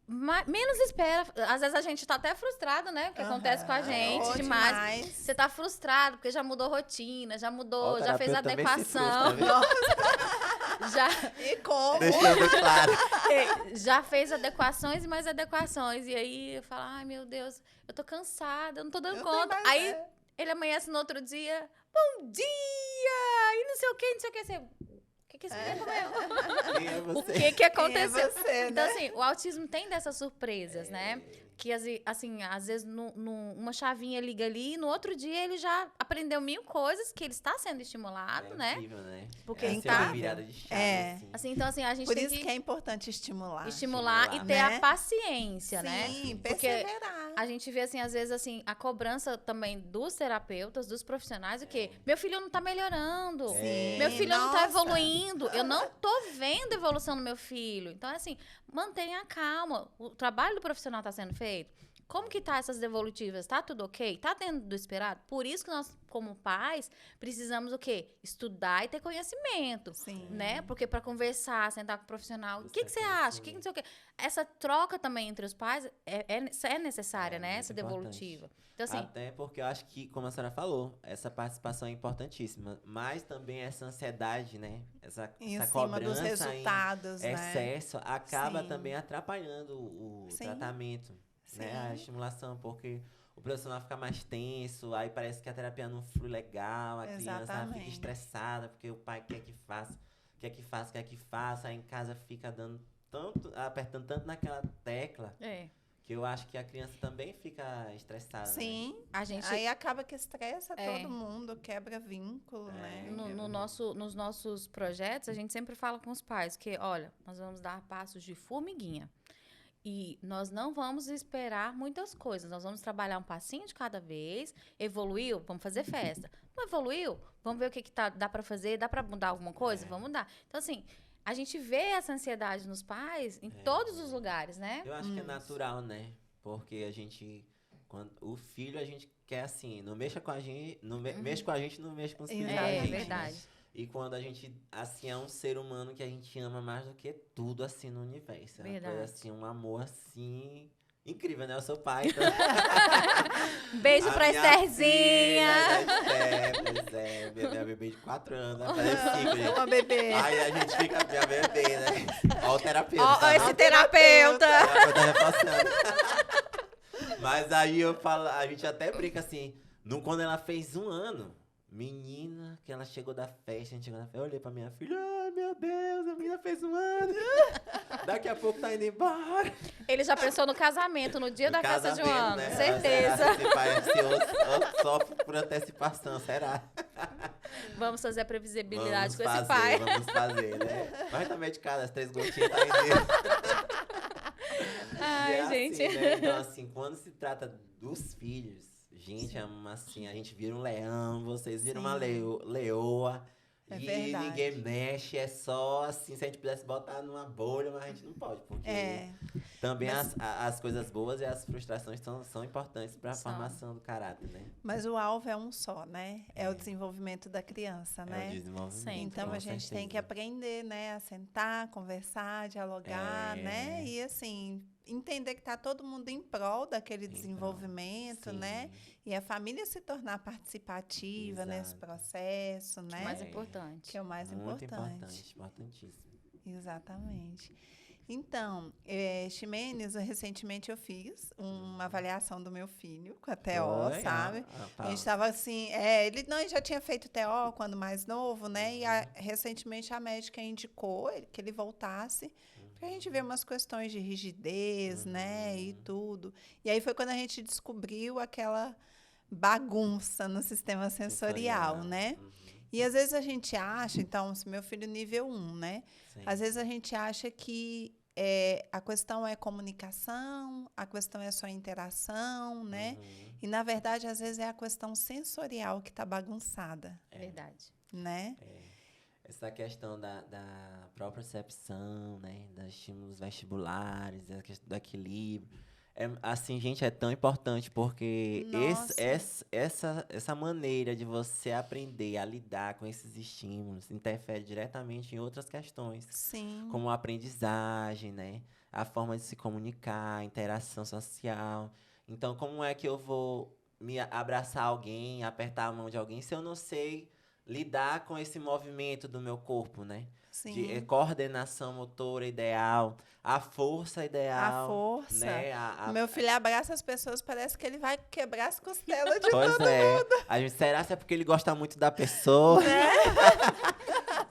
menos espera, às vezes a gente tá até frustrado, né? O que acontece com a gente Oh, demais. Você tá frustrado porque já mudou rotina, já mudou, Ó, o já fez terapeuta também se adequação. frustra, Já, E como? Deixando claro. já fez adequações e mais adequações. E aí eu falo, ai meu Deus, eu tô cansada, eu não tô dando Eu conta. tenho mais- Aí ele amanhece no outro dia, bom dia! E não sei o que, não sei o que. Você, o que esse menino comeu? Quem é você? O que Quem é aconteceu? você, Então, né? assim, o autismo tem dessas surpresas, né? Que, assim, às vezes, uma chavinha liga ali e no outro dia ele já aprendeu 1000 coisas que ele está sendo estimulado, né? Incrível, né? Porque Essa então- é uma virada de chave, É. assim. Assim, então, assim, a gente Por tem isso que é importante estimular. estimular e ter né? a paciência, né? Sim, Porque perseverar. a gente vê, assim, às vezes, assim, a cobrança também dos terapeutas, dos profissionais, o quê? Meu filho não tá melhorando. Sim, Meu filho não tá nossa. evoluindo. Eu não tô vendo evolução no meu filho. Então, assim, mantenha a calma. O trabalho do profissional tá sendo feito. Como que tá essas devolutivas? Tá tudo ok? Tá dentro do esperado? Por isso que nós, como pais, precisamos o quê? Estudar e ter conhecimento, Sim. né? Porque para conversar, sentar com o profissional, o que Buscar você acha? O que não sei o quê? Essa troca também entre os pais é necessária, né? muito Essa importante. devolutiva. Então, assim, Até porque eu acho que, como a senhora falou, essa participação é importantíssima. Mas também essa ansiedade, né? Essa Em essa cima dos cobrança resultados, em né? excesso acaba Sim. também atrapalhando o Sim. tratamento, né? A Sim. estimulação, porque o profissional fica mais tenso, aí parece que a terapia não flui legal, a criança fica Exatamente. estressada, porque o pai quer que faça, quer que faça, aí em casa fica dando tanto, apertando tanto naquela tecla, que eu acho que a criança também fica estressada, né? Sim. a gente... Aí acaba que estressa É. todo mundo, quebra vínculo, né? Nos nossos projetos, a gente sempre fala com os pais que, olha, nós vamos dar passos de formiguinha. E nós não vamos esperar muitas coisas. Nós vamos trabalhar um passinho de cada vez. Evoluiu? Vamos fazer festa. Não evoluiu? Vamos ver o que dá pra fazer. Dá pra mudar alguma coisa? Vamos mudar. Então, assim, a gente vê essa ansiedade nos pais em todos os lugares, né? Eu acho que é natural, né? Porque a gente, quando o filho, a gente quer assim, não mexa com a gente, mexe com a gente, não mexe com os filhos da É, gente, né? verdade. E quando a gente, assim, é um ser humano que a gente ama mais do que tudo, assim, no universo. É uma Verdade. coisa, assim, um amor, assim, incrível, né? Eu sou pai, então... Beijo A pra minha Estherzinha. filha, pois é, minha bebê de 4 anos, vai fazer 5, gente. Uma bebê. Aí a gente fica, minha bebê, né? Ó o terapeuta. Ó, tá esse vendo? terapeuta. Eu tô reforçando. Mas aí eu falo, a gente até brinca assim, quando ela fez 1 ano, menina, que ela chegou da festa, a gente chegou da festa, eu olhei pra minha filha, ai meu Deus, a menina fez 1 ano, daqui a pouco tá indo embora. Ele já pensou no casamento, no dia da festa de um ano. Né? Certeza. Será que esse pai ansioso sofre por antecipação, será? Vamos fazer a previsibilidade Vamos com esse pai. Vamos fazer, né? Vai tá medicada, as 3 gotinhas tá aí dentro. Ai, E é gente. assim, né? Então, assim, quando se trata dos filhos, gente, assim, a gente vira um leão, vocês viram uma leoa. É e verdade. ninguém mexe, é só assim, se a gente pudesse botar numa bolha, mas a gente não pode, porque também as coisas boas e as frustrações são importantes para a São. formação do caráter, né? Mas o alvo é um só, né? É o desenvolvimento da criança, É né? o desenvolvimento. Sempre. Então com a gente tem que certeza. aprender, né, a sentar, conversar, dialogar, né? E assim, entender que tá todo mundo em prol daquele Então, desenvolvimento, sim. né? E a família se tornar participativa nesse Exato. processo, né? Mais importante. Que é o mais Muito importante. importantíssimo. Exatamente. Então, Ximenes, recentemente eu fiz uma avaliação do meu filho com a TO, Foi? sabe? Ah, A gente estava assim, ele já tinha feito TO quando mais novo, né? E recentemente a médica indicou que ele voltasse para a gente ver umas questões de rigidez, né? E tudo. E aí foi quando a gente descobriu aquela bagunça no sistema sensorial, né? E às vezes a gente acha, então, se meu filho nível 1, né? Sim. Às vezes a gente acha que a questão é comunicação, a questão é só interação, né? E, na verdade, às vezes é a questão sensorial que está bagunçada, Verdade. né? Essa questão da propriocepção, né? Dos estímulos vestibulares, a questão do equilíbrio. Assim, gente, é tão importante porque Nossa. essa maneira de você aprender a lidar com esses estímulos interfere diretamente em outras questões, Sim. como a aprendizagem, né? A forma de se comunicar, a interação social. Então, como é que eu vou abraçar alguém, apertar a mão de alguém, se eu não sei lidar com esse movimento do meu corpo, né? Sim. De coordenação motora ideal, a força ideal. A força. Né? Meu filho abraça as pessoas, parece que ele vai quebrar as costelas de Pois todo mundo. A gente, será que é porque ele gosta muito da pessoa?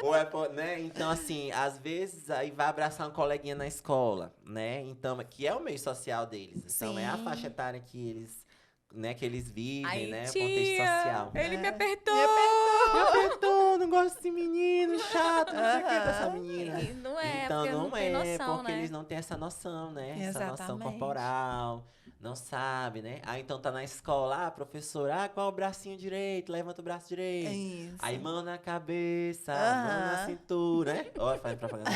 Ou né? Então, assim, às vezes aí vai abraçar um coleguinha na escola, né? Então, que é o meio social deles. Então, é a Sim. faixa etária que eles né, que eles vivem, Aí, né? O tia, contexto social. ele me apertou. Me Apertou, não gosto desse menino chato, não sei o que dessa Aham. menina. E não é, Então porque não tem noção, porque né? eles não têm essa noção, né? Essa noção Exatamente. corporal, não sabe, né? Aí então tá na escola, professora, qual o bracinho direito? Levanta o braço direito. Isso. Aí mão na cabeça, Aham. mão na cintura, né? Olha, faz propaganda.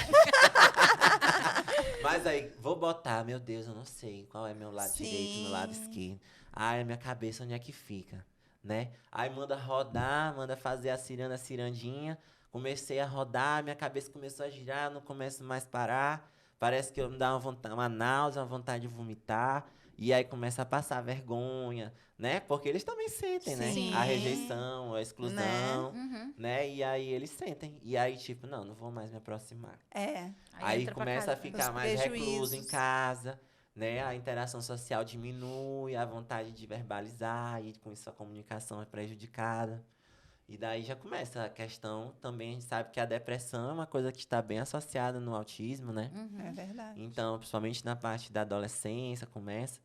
Mas aí, vou botar, meu Deus, eu não sei qual é meu lado direito, meu lado Sim. esquerdo. Ai, a minha cabeça, onde é que fica, né? Aí manda rodar, manda fazer a cirandinha. Comecei a rodar, minha cabeça começou a girar, não começo mais a parar. Parece que eu me dá uma náusea, uma vontade de vomitar. E aí começa a passar vergonha, né? Porque eles também sentem, né? Sim. A rejeição, a exclusão, Uhum. né? E aí eles sentem. E aí, tipo, não vou mais me aproximar. É. Aí entra pra começa a casa. ficar Os mais recluso em prejuízos. casa, né? A interação social diminui, a vontade de verbalizar, e com isso a comunicação é prejudicada. E daí já começa a questão, também a gente sabe que a depressão é uma coisa que está bem associada no autismo, né? É verdade. Então, principalmente na parte da adolescência, começa.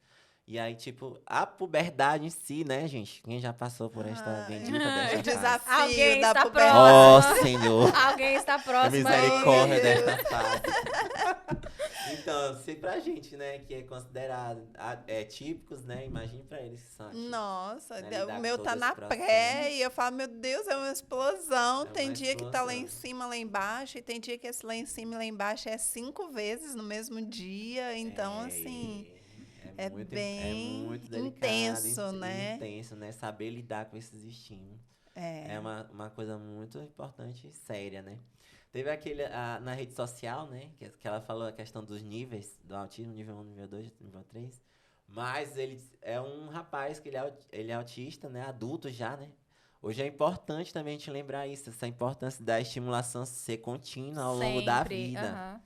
E aí, tipo, a puberdade em si, né, gente? Quem já passou por esta bendita O desta fase? desafio Alguém da está puberdade. Ó, Senhor! Alguém está A próximo aí. misericórdia Meu Deus. desta fase. Então, se pra gente, né, que é considerado típicos, né, imagine pra eles que são atípicos. Nossa, Né, lidar o com meu todo tá esse na processo. pré e eu falo, meu Deus, é uma explosão. É Tem uma dia que tá lá em explosão. cima, lá embaixo, e tem dia que esse lá em cima e lá embaixo é 5 vezes no mesmo dia. Então, assim, é bem muito delicado, intenso, né? intenso, né? Saber lidar com esses estímulos. É uma coisa muito importante e séria, né? Teve aquele, na rede social, né? Que ela falou a questão dos níveis do autismo, nível 1, nível 2, nível 3. Mas ele é um rapaz que ele é autista, né? Adulto já, né? Hoje é importante também a gente lembrar isso, essa importância da estimulação ser contínua ao longo da Sempre. vida. Aham.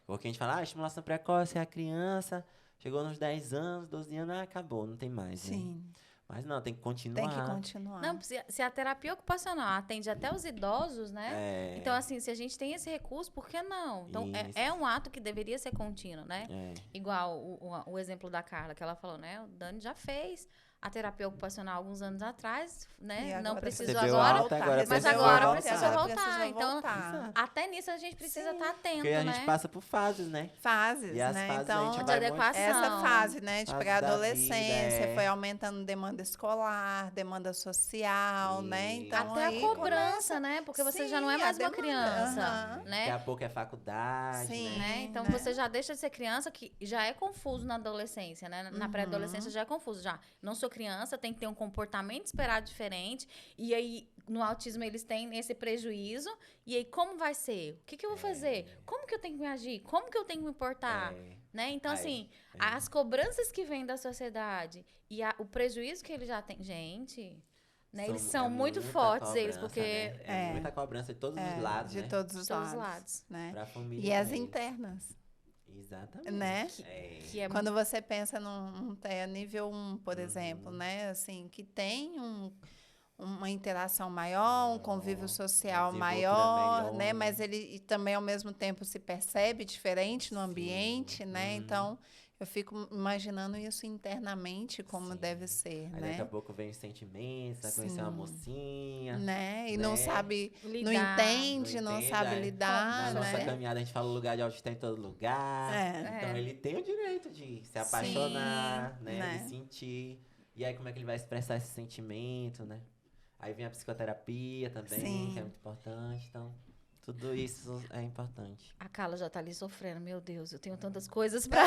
Porque a gente fala, estimulação precoce é a criança, chegou nos 10 anos, 12 anos, acabou, não tem mais, né? Sim, Mas não, tem que tem continuar. que continuar. Não, se a terapia ocupacional atende até os idosos, né? É, Então, assim, se a gente tem esse recurso, por que não? Então, Isso. é um ato que deveria ser contínuo, né? é. Igual o exemplo da Carla, que ela falou, né? O Dani já fez a terapia ocupacional alguns anos atrás, E né? agora Não precisou recebeu agora, alta, agora mas precisa agora voltar. precisa Agora voltar. precisa Então, voltar. até nisso a gente precisa estar atento, Porque a né? gente passa por fases, né? Fases, E as né? fases Então, a gente De vai adequação. essa fase, né, de Fase pegar a da adolescência, vida, foi aumentando demanda escolar, demanda social, né? Isso. Então Até a aí cobrança, né? Porque você já não é Sim, mais a uma demanda, criança, aham. Daqui né? a pouco é faculdade, Sim. né? Então né? você já deixa de ser criança, que já é confuso na adolescência, né? Na pré-adolescência já é confuso. Já não sou criança, tem que ter um comportamento esperado diferente. E aí, no autismo, eles têm esse prejuízo. E aí, como vai ser? O que eu vou fazer? Como que eu tenho que me agir? Como que eu tenho que me importar? Né? Então, Aí, assim, as cobranças que vêm da sociedade e o prejuízo que eles já têm. Gente, né? Eles são muito muita fortes, eles, cobrança, porque. né? É muita cobrança de todos os lados, de né? todos os Todos os lados, lados. né? Pra família. E as pra eles. internas, Exatamente. né? Que é Quando você pensa num TEA nível 1, por exemplo, né? Assim, que tem uma interação maior, um convívio social uma maior, desenvoltura né? melhor. Mas ele e também, ao mesmo tempo, se percebe diferente no Sim. ambiente, né? Então, eu fico imaginando isso internamente, como Sim. deve ser, Aí né? daqui a pouco vem os sentimentos, vai conhecer uma mocinha. Né? E né? não sabe, não Lidar. entende, não entende, sabe aí, lidar, Na nossa né? caminhada a gente fala o lugar de autista em todo lugar. Então É. ele tem o direito de se apaixonar, Sim, né? né? De sentir. E aí como é que ele vai expressar esse sentimento, né? Aí vem a psicoterapia também, Sim. que é muito importante. Então, tudo isso é importante. A Carla já tá ali sofrendo. Meu Deus, eu tenho tantas coisas pra.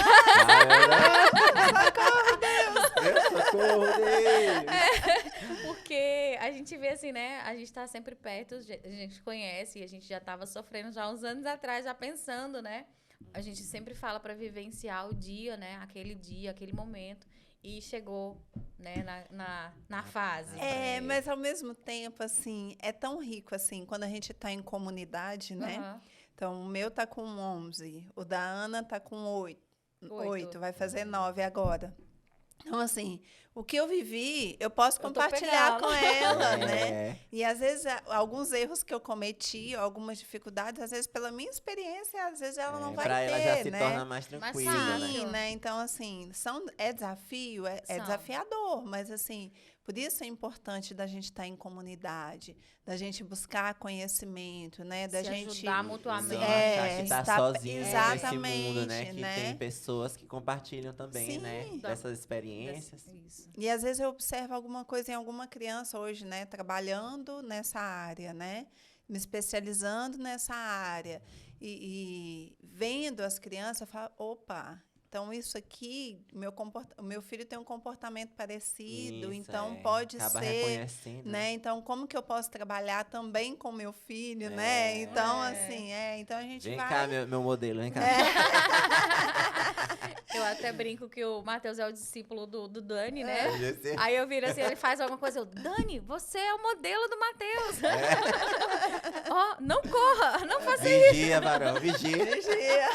Meu socorro, Deus! Porque a gente vê assim, né? A gente tá sempre perto, a gente conhece, e a gente já tava sofrendo já uns anos atrás, já pensando, né? A gente sempre fala pra vivenciar o dia, né? Aquele momento. E chegou, né, na fase. Mas ao mesmo tempo, assim, é tão rico, assim, quando a gente está em comunidade, né? Aham. Então, o meu tá com 11, o da Ana tá com 8, Oito. vai fazer 9 agora. Então, assim, o que eu vivi, eu posso Eu tô compartilhar pegando. com ela, É. né? E, às vezes, alguns erros que eu cometi, algumas dificuldades, às vezes, pela minha experiência, às vezes, ela não vai Pra ela já ter, se né? torna mais Mais tranquila, né? fácil. Sim, né? Então, assim, é desafio, é São. desafiador, mas, assim, por isso é importante da gente estar em comunidade, da gente buscar conhecimento, né? Da Se gente ajudar mutuamente. Não achar que tá estar sozinho nesse mundo, né? exatamente, Que né? tem pessoas que compartilham também, né? Sim. Dessas experiências. Isso. E às vezes eu observo alguma coisa em alguma criança hoje, né? Trabalhando nessa área, né? Me especializando nessa área. E vendo as crianças, eu falo, opa, então isso aqui, o meu filho tem um comportamento parecido, Isso, então pode acaba ser, reconhecendo. né? Então, como que eu posso trabalhar também com meu filho, É. né? Então, É. assim, então a gente Vem vai. cá, meu modelo, vem cá. Eu até brinco que o Matheus é o discípulo do Dani, né? Você- Aí eu viro assim, ele faz alguma coisa, eu, Dani, você é o modelo do Matheus. Ó, não corra, não faça Vigia, varão, vigia. Vigia.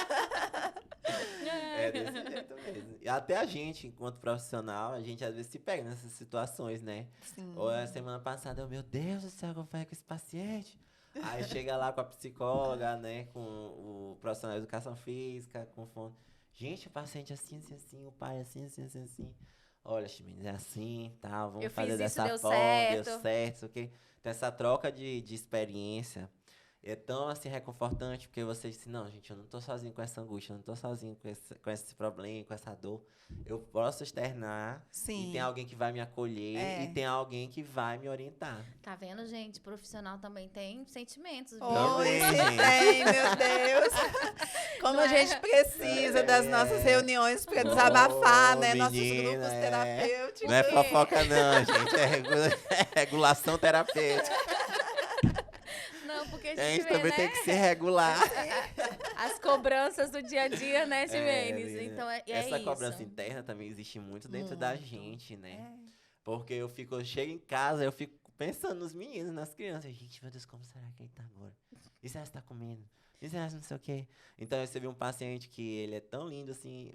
É desse jeito mesmo. E até a gente, enquanto profissional, a gente às vezes se pega nessas situações, né? Sim. Ou a semana passada, meu Deus do céu, como foi com esse paciente? Aí chega lá com a psicóloga, né? Com o profissional de educação física, com fono. Gente, o paciente assim, assim, assim, o pai assim, assim, assim, assim. Olha, Ximenes, é assim, tá, vamos Eu fazer fiz isso, dessa deu forma, certo. deu certo, ok? Então, essa troca de experiência é tão, assim, reconfortante, porque você disse, não, gente, eu não tô sozinho com essa angústia, eu não tô sozinho com esse problema, com essa dor. Eu posso externar, Sim. e tem alguém que vai me acolher, É. e tem alguém que vai me orientar. Tá vendo, gente? Profissional também tem sentimentos, viu? Também. Oi, tem, meu Deus. Como a gente precisa das É. nossas reuniões para desabafar, Ô, né? Nossos menina, grupos é. terapêuticos. Não é fofoca não, gente, é regulação terapêutica. Não, porque a A gente gente vê, também né? tem que se regular. As cobranças do dia a dia, né, Ximenes? menina. Então, é Essa isso. cobrança interna também existe muito dentro da Muito. gente, né? É. Porque eu chego em casa, eu fico pensando nos meninos, nas crianças. Gente, meu Deus, como será que ele tá agora? E se ela está comendo? E se ela não sei o quê? Então, eu recebi um paciente que ele é tão lindo, assim...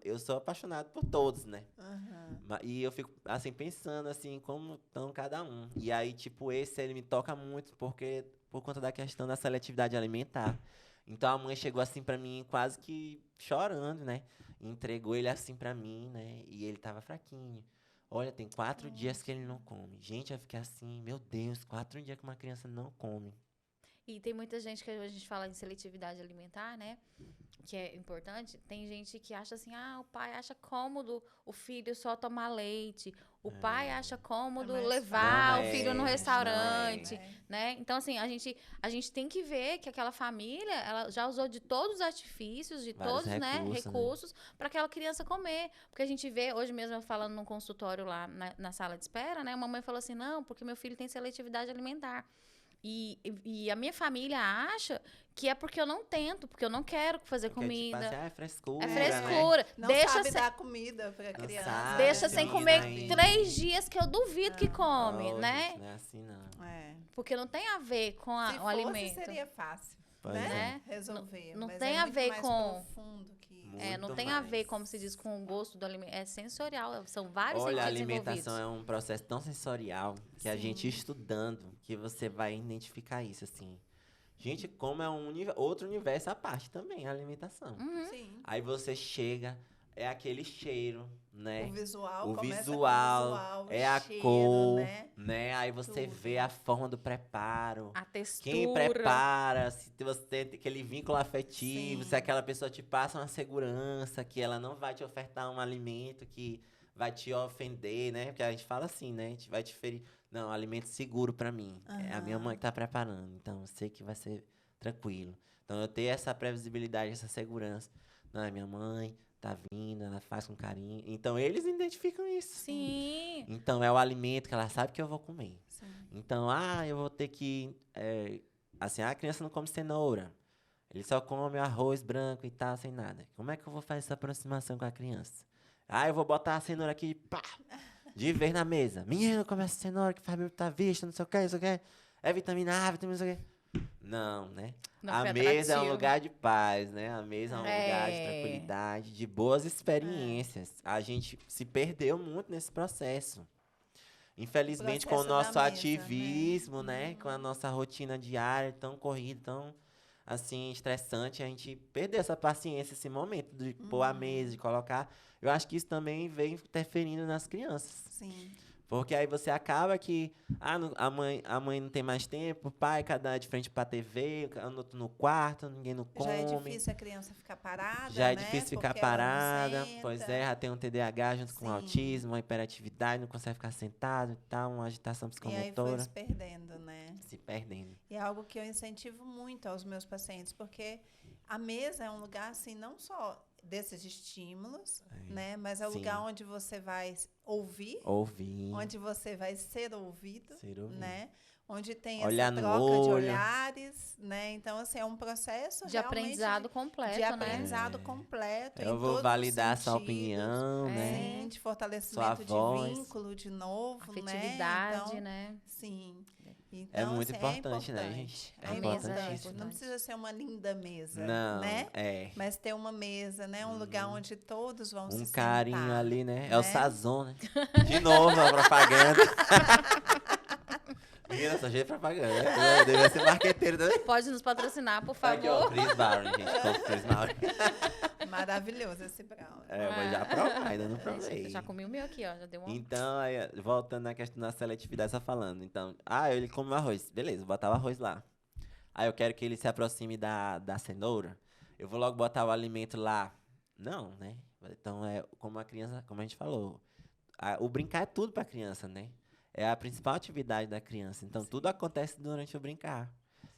Eu sou apaixonado por todos, né? Aham. E eu fico, assim, pensando, assim, como estão cada um. E aí, tipo, esse, ele me toca muito, porque... Por conta da questão da seletividade alimentar. Então, a mãe chegou, assim, pra mim, quase que chorando, né? Entregou ele, assim, pra mim, né? E ele tava fraquinho. Olha, tem 4 dias que ele não come. Gente, eu fiquei assim, meu Deus, 4 dias que uma criança não come. E tem muita gente que a gente fala em seletividade alimentar, né? Que é importante. Tem gente que acha assim, o pai acha cômodo o filho só tomar leite. O pai acha cômodo mais levar fácil. o filho no Não é, restaurante, não é. né? Então, assim, a gente tem que ver que aquela família, ela já usou de todos os artifícios, de Vários todos, né, recursos, né? recursos, para aquela criança comer. Porque a gente vê, hoje mesmo eu falando num consultório lá na sala de espera, né? Uma mãe falou assim, não, porque meu filho tem seletividade alimentar. E a minha família acha que é porque eu não tento, porque eu não quero fazer Porque, tipo comida. assim, é frescura, É né? frescura. Não deixa sabe sem, dar comida para Não criança. sabe. deixa sem menina comer ainda. 3 dias que eu duvido que come, Oh, né? gente, não é assim, não. É. Porque não tem a ver com Se o fosse, alimento. seria fácil, Pois né? é. Resolver. Não mas tem é a muito ver mais com- profundo que Não Muito tem a ver, mais. como se diz, com o gosto do alimento. É sensorial, são vários Olha, a sentidos alimentação envolvidos. é um processo tão sensorial que a Sim. gente estudando, que você vai identificar isso, assim. Gente, como é outro universo à parte também, a alimentação. Uhum. Sim. Aí você chega, é aquele cheiro, né? O visual O começa visual, com o visual, o é a cheiro, cor, né? Aí você Tudo. vê a forma do preparo. A textura. Quem prepara, se você tem aquele vínculo afetivo, Sim. se aquela pessoa te passa uma segurança, que ela não vai te ofertar um alimento que vai te ofender, né? Porque a gente fala assim, né? A gente vai te ferir. Não, alimento seguro pra mim. É a minha Aham. mãe que tá preparando, então eu sei que vai ser tranquilo. Então eu tenho essa previsibilidade, essa segurança. Não, é minha mãe, tá vindo, ela faz com carinho. Então eles identificam isso. Sim. Então é o alimento que ela sabe que eu vou comer. Sim. Então, eu vou ter que... assim, a criança não come cenoura. Ele só come arroz branco e tal, sem nada. Como é que eu vou fazer essa aproximação com a criança? Eu vou botar a cenoura aqui, pá, de vez na mesa. Menino, come essa cenoura que faz bem pra vista, não sei o que, não sei o que. É vitamina A, vitamina não sei o que. Não, né? Não A foi mesa é um atrativo. lugar de paz, né? A mesa é um lugar de É. tranquilidade, de boas experiências. A gente se perdeu muito nesse processo. Infelizmente, com o processo da nosso mesa, né? ativismo, né? Com a nossa rotina diária tão corrida, tão, assim, estressante, a gente perdeu essa paciência, esse momento de pôr a mesa, de colocar. Eu acho que isso também vem interferindo nas crianças. Sim. Porque aí você acaba que a mãe não tem mais tempo, o pai cada de frente pra TV, o outro no quarto, ninguém não come. Já é difícil a criança ficar parada, Já é né? difícil ficar Porque ela não parada, senta. pois é, já tem um TDAH junto com Sim. autismo, uma hiperatividade, não consegue ficar sentado e tal, uma agitação E aí foi psicomotora, se perdendo, né? se perdendo. E é algo que eu incentivo muito aos meus pacientes, porque a mesa é um lugar, assim, não só desses estímulos, né? Mas é o Sim. lugar onde você vai ouvir, Ouvir, onde você vai ser ouvido, ser ouvido. né? Onde tem Olhar essa no troca de olho. olhares, né? Então, assim, é um processo De realmente aprendizado completo, de né? aprendizado completo. Eu em vou todos validar os sua sentidos. opinião, né? Sim, de Sua fortalecimento de voz. vínculo de novo, Afetividade, né? Então, né? sim. É Então, muito assim, importante, né, gente? É A mesa é importante. importante. Não precisa ser uma linda mesa, Não, né? é. Mas ter uma mesa, né? Um lugar onde todos vão se Um carinho sentar, ali, né? É o né? sazon, né? De novo, a propaganda. Menina, só jeito de propaganda, né? Eu devia ser marqueteiro, né? Pode nos patrocinar, por Aqui, ó, favor. Chris Brown, gente. Compre Chris Brown. Maravilhoso esse brownie. É, eu vou já provar, ainda não Gente, provei. eu já comi o meu aqui, ó. Já deu uma. Então, aí, voltando na questão da seletividade, só falando. Então, ele come o arroz. Beleza, vou botar o arroz lá. Aí eu quero que ele se aproxime da cenoura. Eu vou logo botar o alimento lá. Não, né? Então, como a criança, como a gente falou, o brincar é tudo pra criança, né? É a principal atividade da criança. Então, tudo acontece durante o brincar.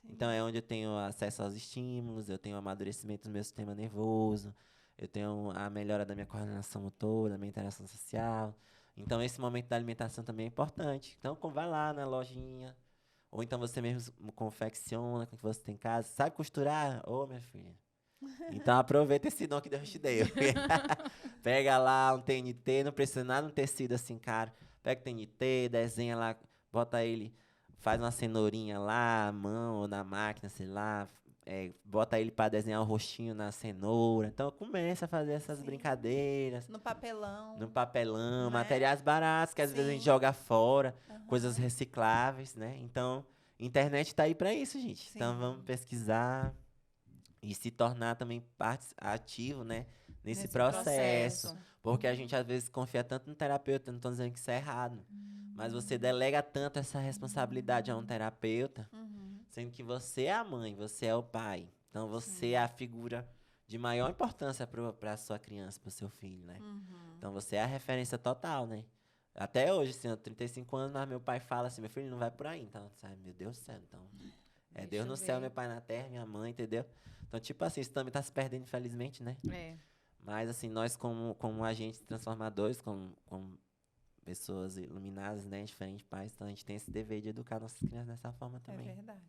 Então, é onde eu tenho acesso aos estímulos, eu tenho o amadurecimento do meu sistema nervoso, eu tenho a melhora da minha coordenação motora, da minha interação social. Então, esse momento da alimentação também é importante. Então, vai lá na lojinha, ou então você mesmo confecciona com o que você tem em casa. Sabe costurar? Ô, minha filha. Então, aproveita esse dom que Deus te deu. Pega lá um TNT, não precisa nada de um tecido assim, caro. Pega o TNT, desenha lá, bota ele, faz uma cenourinha lá, à mão ou na máquina, sei lá. Bota ele para desenhar o rostinho na cenoura. Então, começa a fazer essas brincadeiras. No papelão. No papelão, né? Materiais baratos, que às vezes a gente joga fora, coisas recicláveis, né? Então, internet tá aí para isso, gente. Sim. Então, vamos pesquisar e se tornar também parte ativo, né? Nesse processo. Porque a gente, às vezes, confia tanto no terapeuta, não estou dizendo que isso é errado. Mas você delega tanto essa responsabilidade a um terapeuta, sendo que você é a mãe, você é o pai. Então, você é a figura de maior importância para a sua criança, para o seu filho, né? Então, você é a referência total, né? Até hoje, assim, eu tenho 35 anos, mas meu pai fala assim, meu filho não vai por aí. Então, sabe, meu Deus do céu, então... É Deus no céu, meu pai na terra, minha mãe, entendeu? Então, tipo assim, isso também tá se perdendo, infelizmente, né? É. Mas, assim, nós como agentes transformadores, como pessoas iluminadas, né? Diferentes pais, então a gente tem esse dever de educar nossas crianças dessa forma também. É verdade.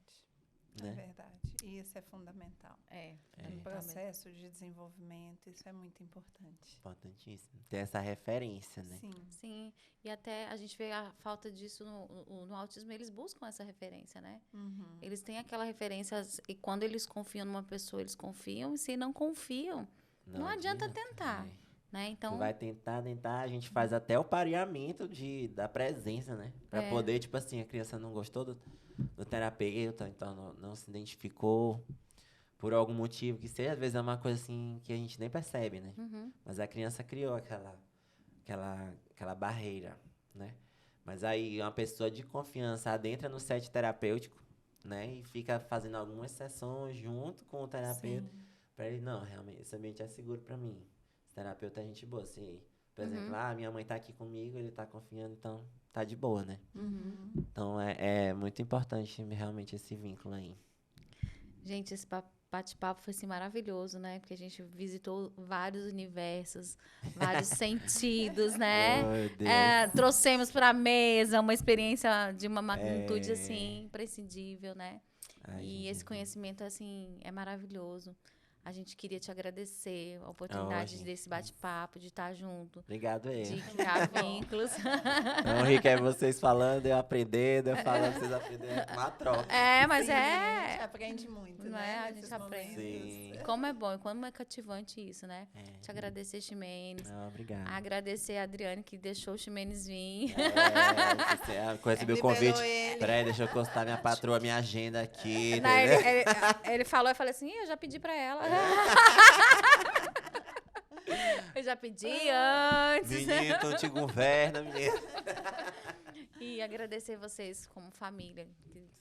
Né? É verdade. E isso é fundamental. No processo de desenvolvimento, isso é muito importante. Importantíssimo. Ter essa referência, né? Sim. Sim, e até a gente vê a falta disso no autismo, eles buscam essa referência, né? Eles têm aquela referência, e quando eles confiam numa pessoa, eles confiam, e se não confiam, não adianta tentar, né? Então, Tu vai tentar, a gente faz até o pareamento da presença, né? Pra poder, tipo assim, a criança não gostou do terapeuta, então não se identificou por algum motivo que seja, às vezes é uma coisa assim que a gente nem percebe, né? Mas a criança criou aquela barreira, né? Mas aí uma pessoa de confiança adentra no set terapêutico, né? E fica fazendo algumas sessões junto com o terapeuta. Para ele, não, realmente, esse ambiente é seguro para mim. Esse terapeuta é gente boa. Se, por exemplo, minha mãe tá aqui comigo, ele tá confiando, então tá de boa, né? Então é muito importante realmente esse vínculo aí. gente, esse bate-papo foi assim, maravilhoso, né? Porque a gente visitou vários universos, vários sentidos, né? Oh, Deus. Trouxemos para a mesa uma experiência de uma magnitude assim imprescindível, né? Ai, E gente, esse conhecimento assim é maravilhoso. A gente queria te agradecer a oportunidade gente. desse bate-papo, de estar junto, Obrigado, de eu. criar vínculos. Então, o rico é vocês falando, eu aprendendo, eu falando, vocês aprendendo. É uma troca. É, mas Sim, a gente é. aprende muito, Não né? é? A nesses gente aprende. momentos. Sim. Como é bom e como é cativante isso, né? É. Te agradecer, Ximenes. Obrigado. Agradecer a Adriane que deixou o Ximenes vir. Eu recebi o Liberou convite. ele. Peraí, deixa eu consultar minha patroa, minha agenda aqui. Não, Entendeu? ele falou, eu falei assim, "Ih, eu já pedi pra ela. Eu já pedi antes. Menino, tu te governa, menino. E agradecer vocês como família.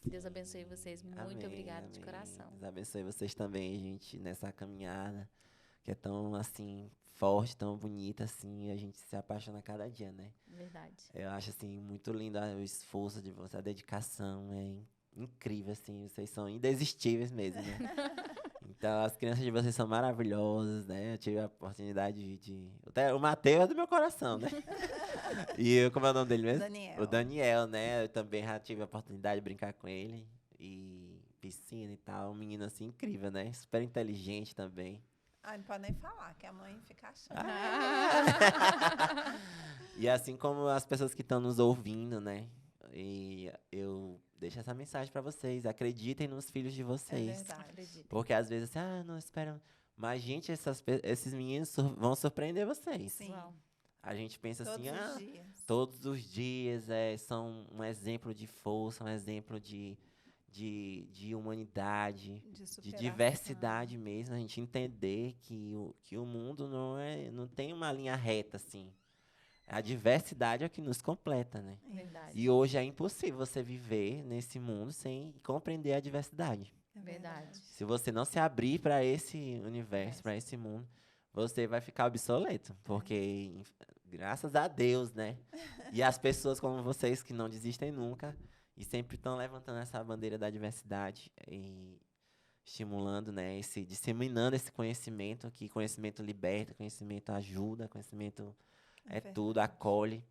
Que Deus abençoe vocês. Muito Amém, obrigada de amém. coração. Deus abençoe vocês também, gente, nessa caminhada que é tão, assim, forte, tão bonita, assim, a gente se apaixona a cada dia, né? Verdade. Eu acho, assim, muito lindo o esforço de vocês, a dedicação, incrível, assim, vocês são indesistíveis mesmo, né? Então, as crianças de vocês são maravilhosas, né? Eu tive a oportunidade o Matheus é do meu coração, né? Como é o nome dele mesmo? Daniel. O Daniel, né? Eu também já tive a oportunidade de brincar com ele. E piscina e tal. Um menino, assim, incrível, né? Super inteligente também. Ah, não pode nem falar, que a mãe fica achando. E assim como as pessoas que estão nos ouvindo, né? E eu deixo essa mensagem pra vocês. Acreditem nos filhos de É vocês. verdade. Acredito. Porque às vezes, assim, não esperam. Mas, gente, esses meninos vão surpreender vocês. Sim. Uau. A gente pensa Todos assim, os dias. todos os dias são um exemplo de força, um exemplo de humanidade, de superação. diversidade mesmo. A gente entender que o mundo não tem uma linha reta, assim. A diversidade é o que nos completa, né? Verdade. E hoje é impossível você viver nesse mundo sem compreender a diversidade. É Verdade. Se você não se abrir para esse universo, para esse mundo, você vai ficar obsoleto. Porque, graças a Deus, né? E as pessoas como vocês que não desistem nunca e sempre estão levantando essa bandeira da diversidade e estimulando, né? Disseminando esse conhecimento, que conhecimento liberta, conhecimento ajuda, conhecimento é tudo, acolhe.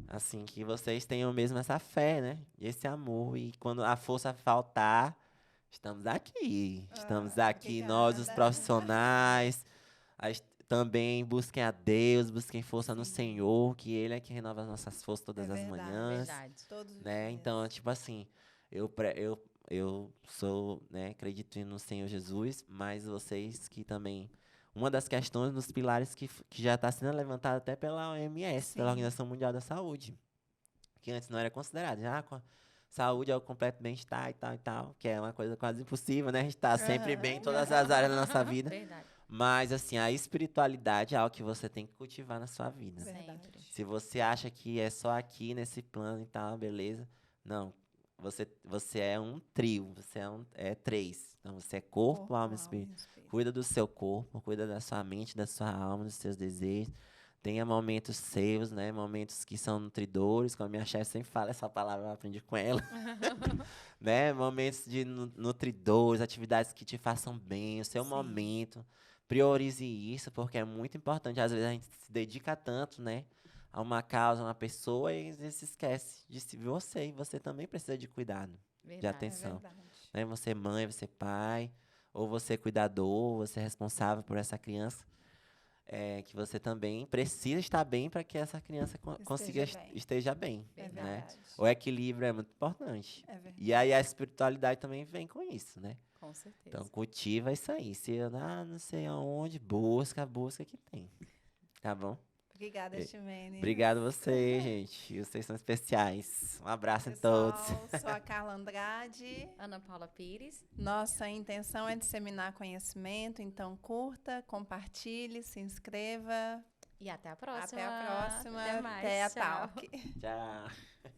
Assim, que vocês tenham mesmo essa fé, né? E esse amor. E quando a força faltar, estamos aqui. Estamos aqui, nós, os obrigada. profissionais. Também busquem a Deus, busquem força no Sim. Senhor, que Ele é que renova as nossas forças todas as verdade. manhãs. Verdade. Todos os Né? dias. Então, tipo assim, eu sou, né, acredito no Senhor Jesus, mas vocês que também... Uma das questões dos pilares que já está sendo levantada até pela OMS, pela Sim. Organização Mundial da Saúde, que antes não era considerado. Saúde é o completo bem-estar e tal, que é uma coisa quase impossível, né? A gente está sempre bem em todas as áreas da nossa vida. Verdade. Mas, assim, a espiritualidade é algo que você tem que cultivar na sua vida. Verdade. Sempre. Se você acha que é só aqui nesse plano e tal, beleza. Não. Você é um trio, você é três. Então, você é corpo, alma e espírito. Cuida do seu corpo, cuida da sua mente, da sua alma, dos seus desejos. Tenha momentos seus, né? Momentos que são nutridores, como a minha chefe sempre fala essa palavra, eu aprendi com ela. Né? Momentos de nutridores, atividades que te façam bem, o seu Sim. momento. Priorize isso, porque é muito importante. Às vezes a gente se dedica tanto, né? A uma causa, a uma pessoa, e às vezes se esquece de você. E você também precisa de cuidado, Verdade. de atenção. É verdade. Né? Você é mãe, você é pai, ou você é cuidador, você é responsável por essa criança. Que você também precisa estar bem para que essa criança esteja bem. É Né? verdade. O equilíbrio é muito importante. É verdade. E aí a espiritualidade também vem com isso, né? Com certeza. Então cultiva isso aí. Se não sei aonde, busca que tem. Tá bom? Obrigada, Ximenes. Obrigado a vocês, gente. Vocês são especiais. Um abraço Pessoal, em todos. sou a Carla Andrade. Ana Paula Pires. Nossa intenção é disseminar conhecimento, então curta, compartilhe, se inscreva. E até a próxima. Até a próxima. Até mais. Até a Tchau. Talk. Tchau.